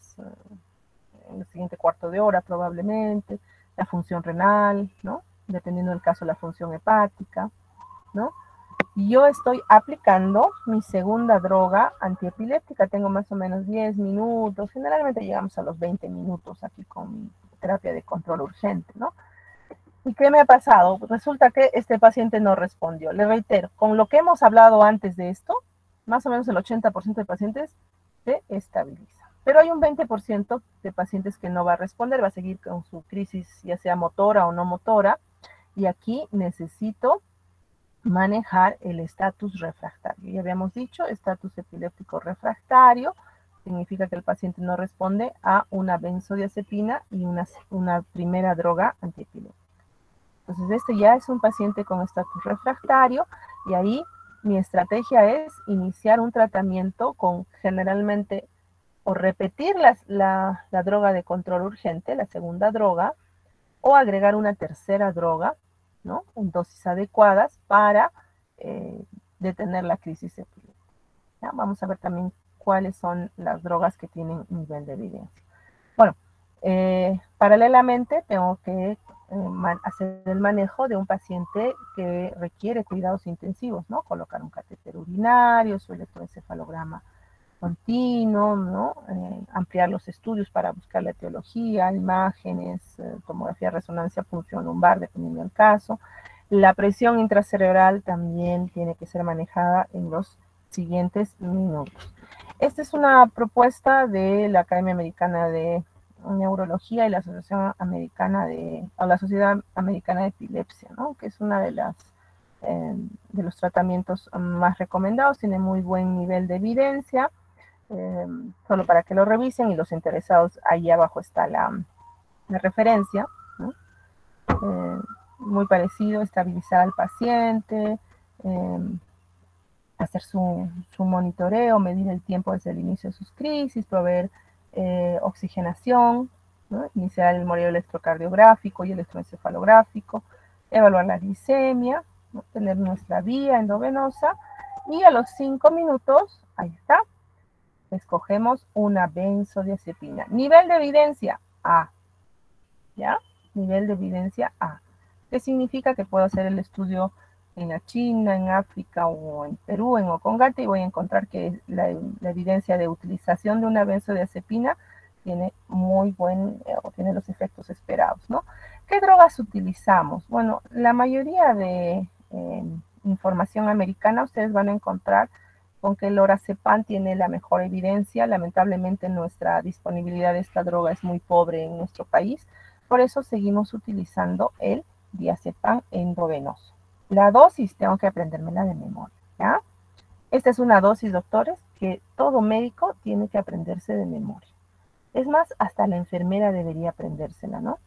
cuarto de hora probablemente, la función renal, ¿no? Dependiendo del caso, la función hepática, ¿no? Yo estoy aplicando mi segunda droga antiepiléptica, tengo más o menos 10 minutos, generalmente llegamos a los 20 minutos aquí con mi terapia de control urgente, ¿no? ¿Y qué me ha pasado? Resulta que este paciente no respondió. Le reitero, con lo que hemos hablado antes de esto, más o menos el 80% de pacientes se estabilizan, Pero hay un 20% de pacientes que no va a responder, va a seguir con su crisis, ya sea motora o no motora, y aquí necesito manejar el estatus refractario. Ya habíamos dicho, estatus epiléptico refractario significa que el paciente no responde a una benzodiazepina y una primera droga antiepiléptica. Entonces, este ya es un paciente con estatus refractario y ahí mi estrategia es iniciar un tratamiento con generalmente o repetir la droga de control urgente, la segunda droga, o agregar una tercera droga, ¿no? En dosis adecuadas para detener la crisis epiléptica. ¿Ya? Vamos a ver también cuáles son las drogas que tienen nivel de evidencia. Bueno, paralelamente tengo que hacer el manejo de un paciente que requiere cuidados intensivos, ¿no? Colocar un catéter urinario, su electroencefalograma continuo, ¿no? Ampliar los estudios para buscar la etiología, imágenes, tomografía de resonancia, punción lumbar, dependiendo del caso. La presión intracerebral también tiene que ser manejada en los siguientes minutos. Esta es una propuesta de la Academia Americana de Neurología y la Asociación Americana o la Sociedad Americana de Epilepsia, ¿no? Que es una de los tratamientos más recomendados, tiene muy buen nivel de evidencia. Solo para que lo revisen y los interesados, ahí abajo está la referencia, ¿no? Muy parecido, estabilizar al paciente, hacer su monitoreo, medir el tiempo desde el inicio de sus crisis, proveer oxigenación, ¿no? Iniciar el monitoreo electrocardiográfico y electroencefalográfico, evaluar la glicemia, ¿no? Tener nuestra vía endovenosa y a los 5 minutos, ahí está, escogemos una benzodiazepina. Nivel de evidencia A, ¿ya? Nivel de evidencia A. ¿Qué significa? Que puedo hacer el estudio en la China, en África o en Perú, en Ocongate, y voy a encontrar que la evidencia de utilización de una benzodiazepina tiene o tiene los efectos esperados, ¿no? ¿Qué drogas utilizamos? Bueno, la mayoría de información americana ustedes van a encontrar con que el lorazepam tiene la mejor evidencia. Lamentablemente nuestra disponibilidad de esta droga es muy pobre en nuestro país, por eso seguimos utilizando el diazepam endovenoso. La dosis tengo que aprendérmela de memoria, ¿ya? Esta es una dosis, doctores, que todo médico tiene que aprenderse de memoria. Es más, hasta la enfermera debería aprendérsela, ¿no?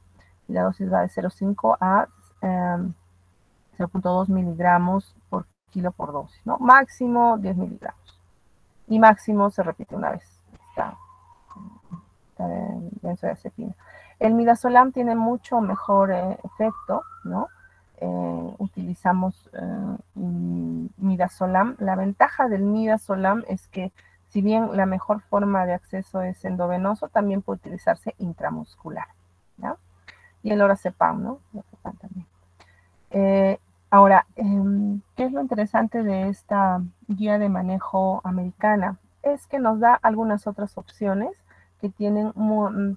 La dosis va de 0,5 a 0,2 miligramos por kilo por dosis, ¿no? Máximo 10 miligramos. Y máximo se repite una vez. Esta benzodiazepina. El midazolam tiene mucho mejor efecto, ¿no? Utilizamos midazolam. La ventaja del midazolam es que si bien la mejor forma de acceso es endovenoso, también puede utilizarse intramuscular, ¿ya? Y el lorazepam, ¿no? Lorazepam también. Ahora, ¿qué es lo interesante de esta guía de manejo americana? Es que nos da algunas otras opciones que tienen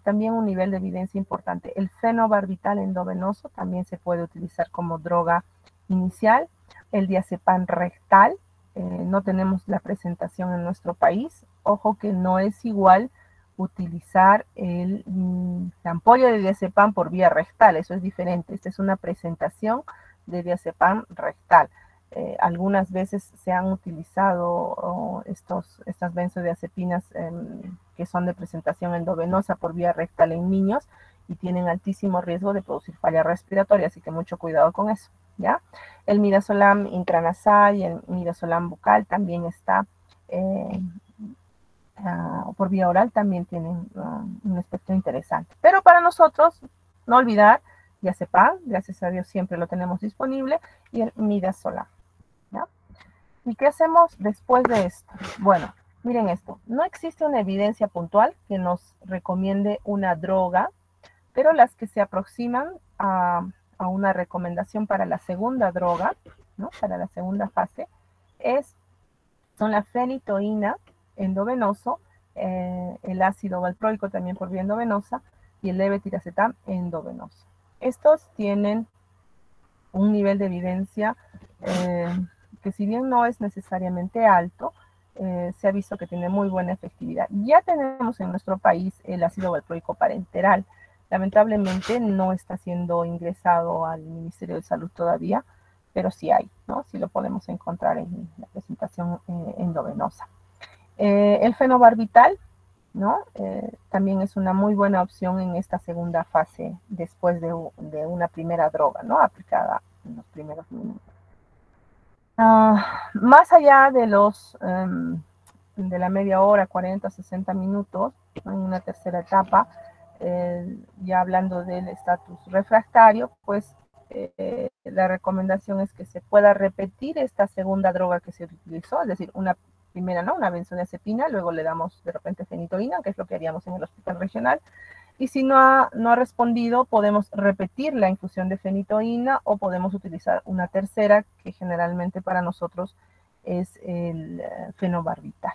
también un nivel de evidencia importante. El fenobarbital endovenoso también se puede utilizar como droga inicial. El diazepam rectal, no tenemos la presentación en nuestro país. Ojo que no es igual utilizar la ampolla de diazepam por vía rectal, eso es diferente. Esta es una presentación de diazepam rectal. Algunas veces se han utilizado estas benzodiazepinas que son de presentación endovenosa por vía rectal en niños y tienen altísimo riesgo de producir falla respiratoria, así que mucho cuidado con eso, ¿ya? El midazolam intranasal y el midazolam bucal también está por vía oral, también tienen un aspecto interesante. Pero para nosotros, no olvidar diazepam, gracias a Dios siempre lo tenemos disponible, y el midazolam, ¿ya? ¿Y qué hacemos después de esto? Bueno, miren esto, no existe una evidencia puntual que nos recomiende una droga, pero las que se aproximan a una recomendación para la segunda droga, ¿no? Para la segunda fase, son la fenitoína endovenoso, el ácido valproico también por vía endovenosa y el levetiracetam endovenoso. Estos tienen un nivel de evidencia que si bien no es necesariamente alto, se ha visto que tiene muy buena efectividad. Ya tenemos en nuestro país el ácido valproico parenteral. Lamentablemente no está siendo ingresado al Ministerio de Salud todavía, pero sí hay, ¿no? Sí lo podemos encontrar en la presentación endovenosa. El fenobarbital, ¿no? También es una muy buena opción en esta segunda fase después de una primera droga, ¿no? Aplicada en los primeros minutos. Más allá de de la media hora, 40, 60 minutos, en una tercera etapa, ya hablando del estatus refractario, pues la recomendación es que se pueda repetir esta segunda droga que se utilizó, es decir, una primera, ¿no? Una benzodiazepina, luego le damos de repente fenitoína, que es lo que haríamos en el hospital regional, y si no ha respondido, podemos repetir la infusión de fenitoína o podemos utilizar una tercera, que generalmente para nosotros es el fenobarbital,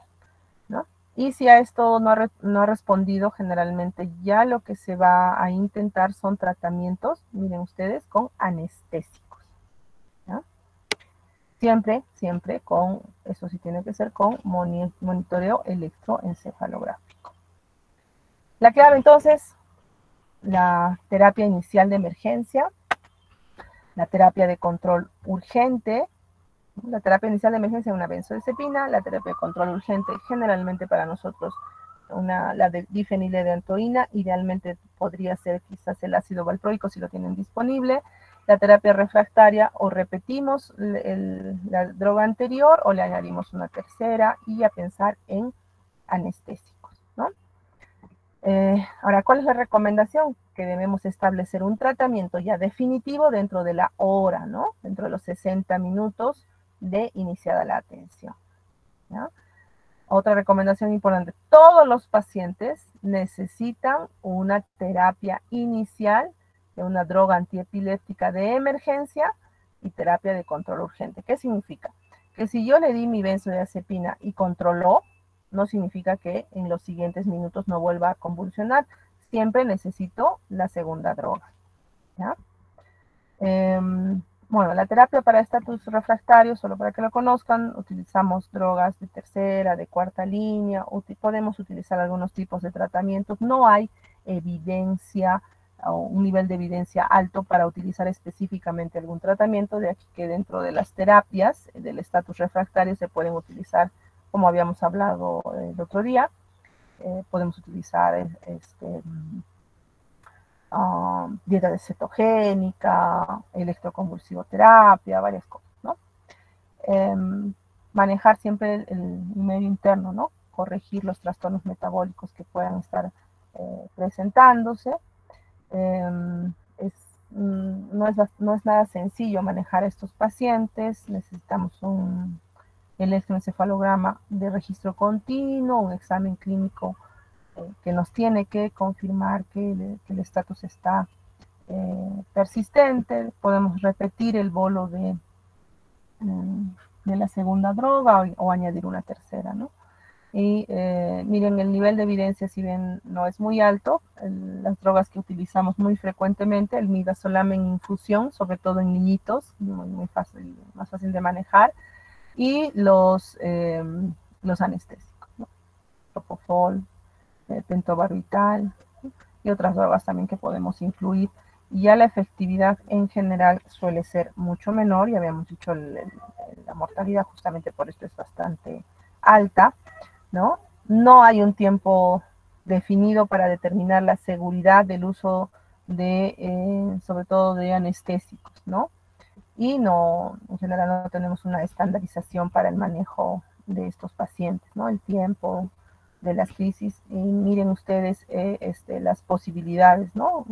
¿no? Y si a esto no ha respondido, generalmente ya lo que se va a intentar son tratamientos, miren ustedes, con anestésicos, ¿no? Siempre, siempre con, eso sí tiene que ser con monitoreo electroencefalográfico. La clave entonces, la terapia inicial de emergencia, la terapia de control urgente. La terapia inicial de emergencia es una benzodiazepina, la terapia de control urgente generalmente para nosotros la de difeniledantoína, idealmente podría ser quizás el ácido valproico si lo tienen disponible. La terapia refractaria, o repetimos la droga anterior o le añadimos una tercera, y a pensar en anestésicos, ¿no? Ahora, ¿cuál es la recomendación? Que debemos establecer un tratamiento ya definitivo dentro de la hora, ¿no? Dentro de los 60 minutos de iniciada la atención, ¿no? Otra recomendación importante: todos los pacientes necesitan una terapia inicial de una droga antiepiléptica de emergencia y terapia de control urgente. ¿Qué significa? Que si yo le di mi benzodiazepina y controló, no significa que en los siguientes minutos no vuelva a convulsionar. Siempre necesito la segunda droga, ¿ya? Bueno, la terapia para estatus refractario, solo para que lo conozcan, utilizamos drogas de tercera, de cuarta línea, podemos utilizar algunos tipos de tratamientos. No hay evidencia o un nivel de evidencia alto para utilizar específicamente algún tratamiento, de aquí que dentro de las terapias del estatus refractario se pueden utilizar, como habíamos hablado el otro día, podemos utilizar dieta cetogénica, electroconvulsivoterapia, varias cosas, ¿no? Manejar siempre el medio interno, ¿no? Corregir los trastornos metabólicos que puedan estar presentándose. No es nada sencillo manejar a estos pacientes. Necesitamos un electroencefalograma de registro continuo, un examen clínico que nos tiene que confirmar que el estatus está persistente. Podemos repetir el bolo de la segunda droga o añadir una tercera, ¿no? Y miren, el nivel de evidencia, si bien no es muy alto, las drogas que utilizamos muy frecuentemente, el midazolam en infusión, sobre todo en niñitos, muy fácil, más fácil de manejar, y los anestésicos, ¿no? Propofol, pentobarbital y otras drogas también que podemos incluir. Y ya la efectividad en general suele ser mucho menor, y habíamos dicho la mortalidad justamente por esto es bastante alta, ¿no? No hay un tiempo definido para determinar la seguridad del uso sobre todo de anestésicos, ¿no? Y en general no tenemos una estandarización para el manejo de estos pacientes, ¿no? El tiempo de las crisis, y miren ustedes las posibilidades, ¿no?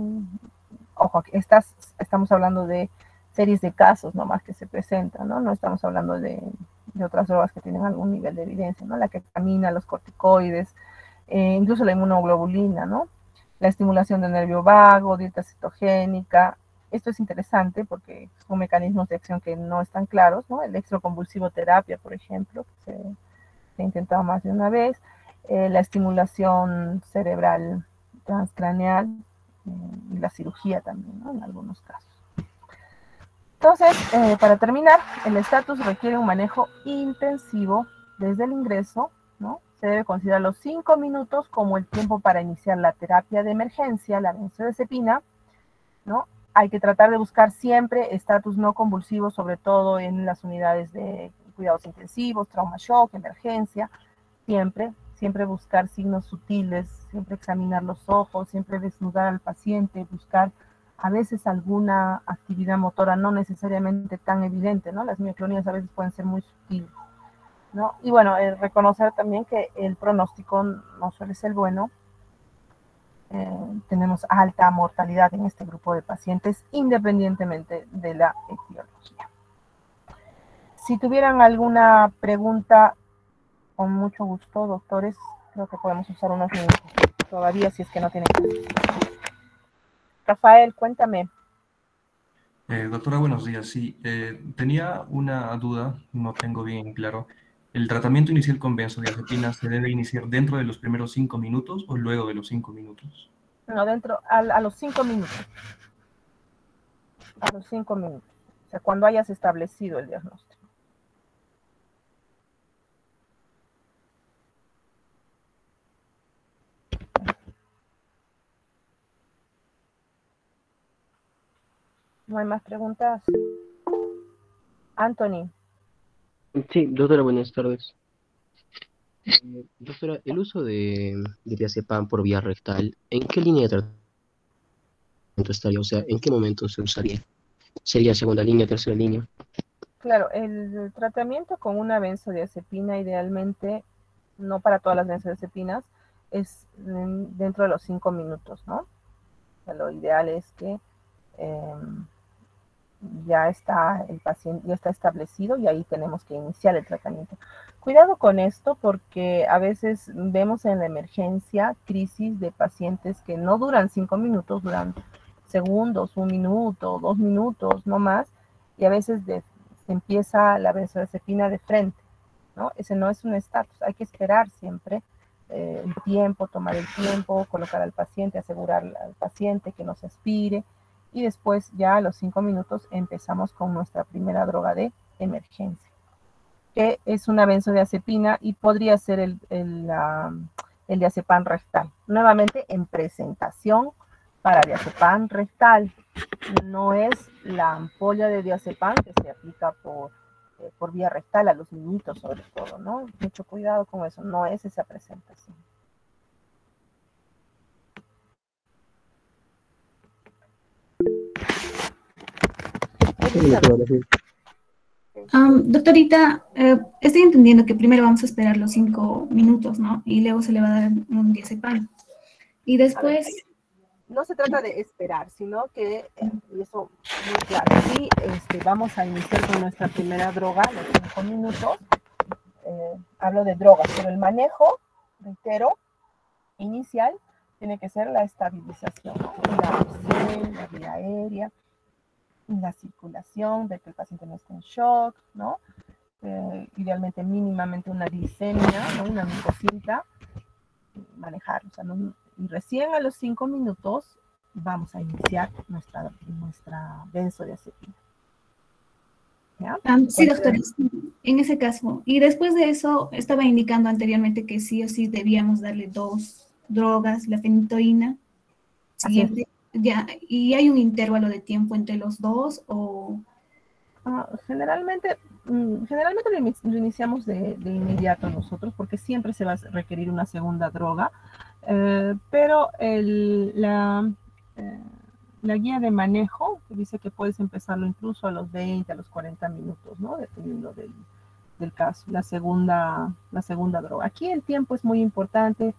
Ojo, estamos hablando de series de casos nomás que se presentan, ¿no? No estamos hablando de otras drogas que tienen algún nivel de evidencia, ¿no? La ketamina, los corticoides, incluso la inmunoglobulina, ¿no? La estimulación del nervio vago, dieta cetogénica. Esto es interesante porque son mecanismos de acción que no están claros, ¿no? Electroconvulsivoterapia, por ejemplo, que se ha intentado más de una vez. La estimulación cerebral transcraneal y la cirugía también, ¿no? En algunos casos. Entonces, para terminar, el estatus requiere un manejo intensivo desde el ingreso, ¿no? Se debe considerar los 5 minutos como el tiempo para iniciar la terapia de emergencia, la benzodiazepina, ¿no? Hay que tratar de buscar siempre estatus no convulsivos, sobre todo en las unidades de cuidados intensivos, trauma shock, emergencia, siempre buscar signos sutiles, siempre examinar los ojos, siempre desnudar al paciente, buscar a veces alguna actividad motora no necesariamente tan evidente, ¿no? Las mioclonías a veces pueden ser muy sutiles, ¿no? Y bueno, reconocer también que el pronóstico no suele ser bueno. Tenemos alta mortalidad en este grupo de pacientes, independientemente de la etiología. Si tuvieran alguna pregunta, con mucho gusto, doctores, creo que podemos usar unos minutos todavía, si es que no tienen que. Rafael, cuéntame. Doctora, buenos días. Sí, tenía una duda, no tengo bien claro. ¿El tratamiento inicial con benzodiazepina se debe iniciar dentro de los primeros 5 minutos o luego de los 5 minutos? No, a los 5 minutos. A los 5 minutos. O sea, cuando hayas establecido el diagnóstico. ¿No hay más preguntas? Anthony. Sí, doctora, buenas tardes. Doctora, el uso de diazepam por vía rectal, ¿en qué línea de tratamiento estaría? O sea, ¿en qué momento se usaría? ¿Sería segunda línea, tercera línea? Claro, el tratamiento con una benzodiazepina idealmente, no para todas las benzodiazepinas, es dentro de los 5 minutos, ¿no? O sea, lo ideal es que ya está el paciente, ya está establecido y ahí tenemos que iniciar el tratamiento. Cuidado con esto porque a veces vemos en la emergencia crisis de pacientes que no duran 5 minutos, duran segundos, 1 minuto, 2 minutos, no más, y a veces se empieza la benzodiazepina de frente, ¿no? Ese no es un estatus, hay que esperar siempre el tiempo, tomar el tiempo, colocar al paciente, asegurar al paciente que no se aspire, y después ya a los 5 minutos empezamos con nuestra primera droga de emergencia, que es una benzodiazepina y podría ser el diazepam rectal. Nuevamente en presentación para diazepam rectal. No es la ampolla de diazepam que se aplica por vía rectal a los niñitos sobre todo, ¿no? Mucho cuidado con eso, no es esa presentación. Doctorita, estoy entendiendo que primero vamos a esperar los 5 minutos, ¿no? Y luego se le va a dar un diazepam. Y después... No se trata de esperar, sino que, y eso muy claro, sí, vamos a iniciar con nuestra primera droga, los 5 minutos. Hablo de drogas, pero el manejo, reitero, inicial, tiene que ser la estabilización, ¿no? La presión, la vía aérea, la circulación, ver que el paciente no esté en shock, ¿no? Idealmente mínimamente una glicemia, ¿no? Una mucosilta, manejar, o sea, no, y recién a los 5 minutos vamos a iniciar nuestra benzodiazepina. Sí, doctora, en ese caso. Y después de eso, estaba indicando anteriormente que sí o sí debíamos darle 2 drogas, la fenitoína. Siguiente, ya, ¿y hay un intervalo de tiempo entre los 2 o...? Generalmente lo iniciamos de inmediato nosotros porque siempre se va a requerir una segunda droga, pero la guía de manejo dice que puedes empezarlo incluso a los 20, a los 40 minutos, ¿no? Dependiendo del caso, la segunda droga. Aquí el tiempo es muy importante.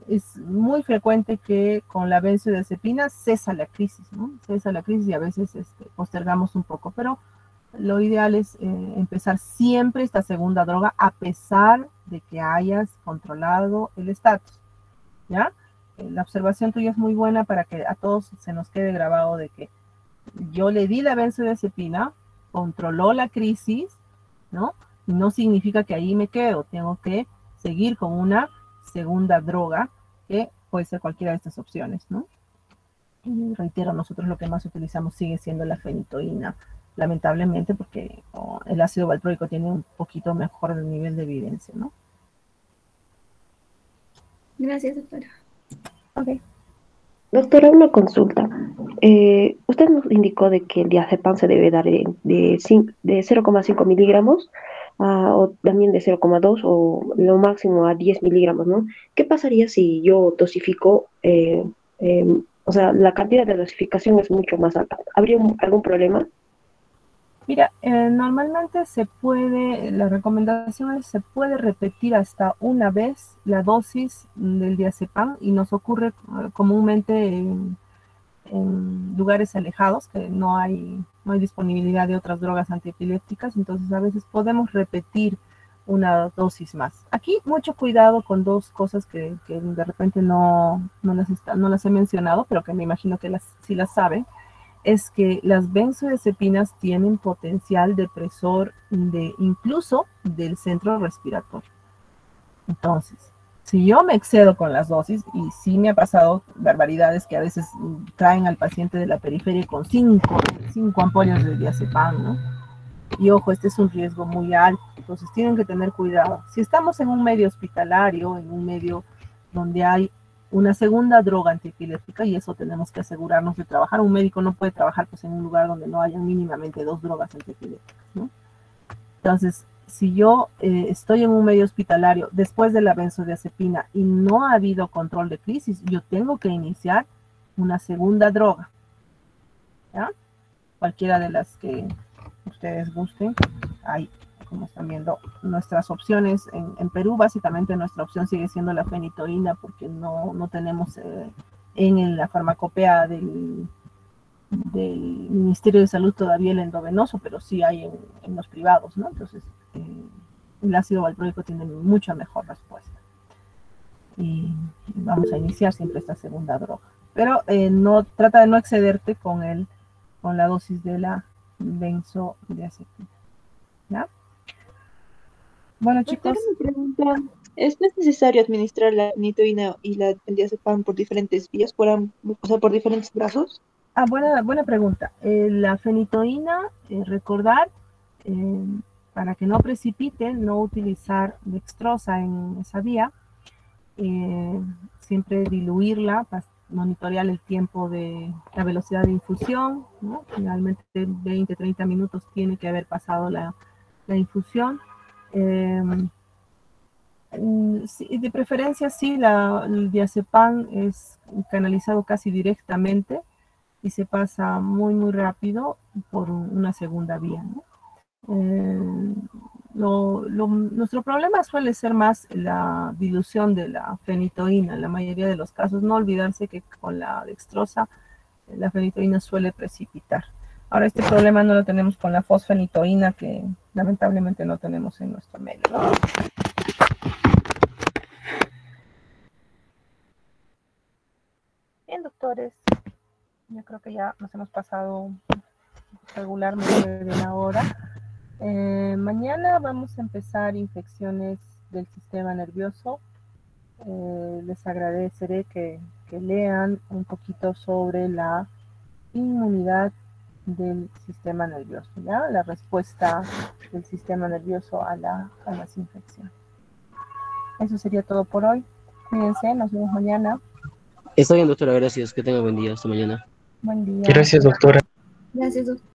Es muy frecuente que con la benzodiazepina cesa la crisis, ¿no? Cesa la crisis y a veces postergamos un poco, pero lo ideal es empezar siempre esta segunda droga a pesar de que hayas controlado el estatus, ¿ya? La observación tuya es muy buena para que a todos se nos quede grabado de que yo le di la benzodiazepina, controló la crisis, ¿no? Y no significa que ahí me quedo, tengo que seguir con una segunda droga, que puede ser cualquiera de estas opciones, ¿no? Y reitero, nosotros lo que más utilizamos sigue siendo la fenitoína lamentablemente, porque el ácido valproico tiene un poquito mejor nivel de evidencia, ¿no? Gracias, doctora. Ok. Doctora, una consulta. Usted nos indicó de que el diazepam se debe dar de 0,5 miligramos o también de 0,2 o lo máximo a 10 miligramos, ¿no? ¿Qué pasaría si yo dosifico, o sea, la cantidad de dosificación es mucho más alta? ¿Habría algún problema? Mira, normalmente la recomendación es se puede repetir hasta una vez la dosis del diazepam y nos ocurre comúnmente en lugares alejados que no hay disponibilidad de otras drogas antiepilépticas, entonces a veces podemos repetir una dosis más. Aquí mucho cuidado con dos cosas que de repente no las he mencionado, pero que me imagino que sí las saben. Es que las benzodiazepinas tienen potencial depresor incluso del centro respiratorio. Entonces, si yo me excedo con las dosis, y sí me ha pasado barbaridades que a veces traen al paciente de la periferia con 5 ampollas de diazepam, ¿no? Y ojo, este es un riesgo muy alto, entonces tienen que tener cuidado. Si estamos en un medio hospitalario, en un medio donde hay una segunda droga antiepiléptica, y eso tenemos que asegurarnos de trabajar. Un médico no puede trabajar pues, en un lugar donde no haya mínimamente 2 drogas antiepilépticas, ¿no? Entonces, si yo estoy en un medio hospitalario después de la benzodiazepina y no ha habido control de crisis, yo tengo que iniciar una segunda droga, ¿ya? Cualquiera de las que ustedes gusten. Hay, como están viendo, nuestras opciones en Perú. Básicamente nuestra opción sigue siendo la fenitoína porque no tenemos en la farmacopea del Ministerio de Salud todavía el endovenoso, pero sí hay en los privados, ¿no? Entonces el ácido valproico tiene mucha mejor respuesta y vamos a iniciar siempre esta segunda droga, pero trata de no excederte con la dosis de la benzodiazepina, ¿ya? Bueno, Doctora, chicos, me preguntan, ¿es necesario administrar la nitoína y el diazepam por diferentes vías, o sea, por diferentes brazos? buena pregunta. La fenitoína, recordar, eh, para que no precipite, no utilizar dextrosa en esa vía, siempre diluirla, monitorear el tiempo de la velocidad de infusión, ¿no? Generalmente 20-30 minutos tiene que haber pasado la infusión. Sí, de preferencia sí, el diazepam es canalizado casi directamente y se pasa muy rápido por una segunda vía, ¿no? Nuestro problema suele ser más la dilución de la fenitoína en la mayoría de los casos. No olvidarse que con la dextrosa la fenitoína suele precipitar. Ahora este problema no lo tenemos con la fosfenitoína, que lamentablemente no tenemos en nuestro medio, ¿no? Bien, doctores, yo creo que ya nos hemos pasado regularmente de la hora. Mañana vamos a empezar infecciones del sistema nervioso. Les agradeceré que lean un poquito sobre la inmunidad del sistema nervioso, ¿ya? La respuesta del sistema nervioso a las infecciones. Eso sería todo por hoy. Cuídense, nos vemos mañana. Está bien, doctora, gracias. Que tenga buen día. Hasta mañana. Buen día. Gracias, doctora. Gracias, doctora.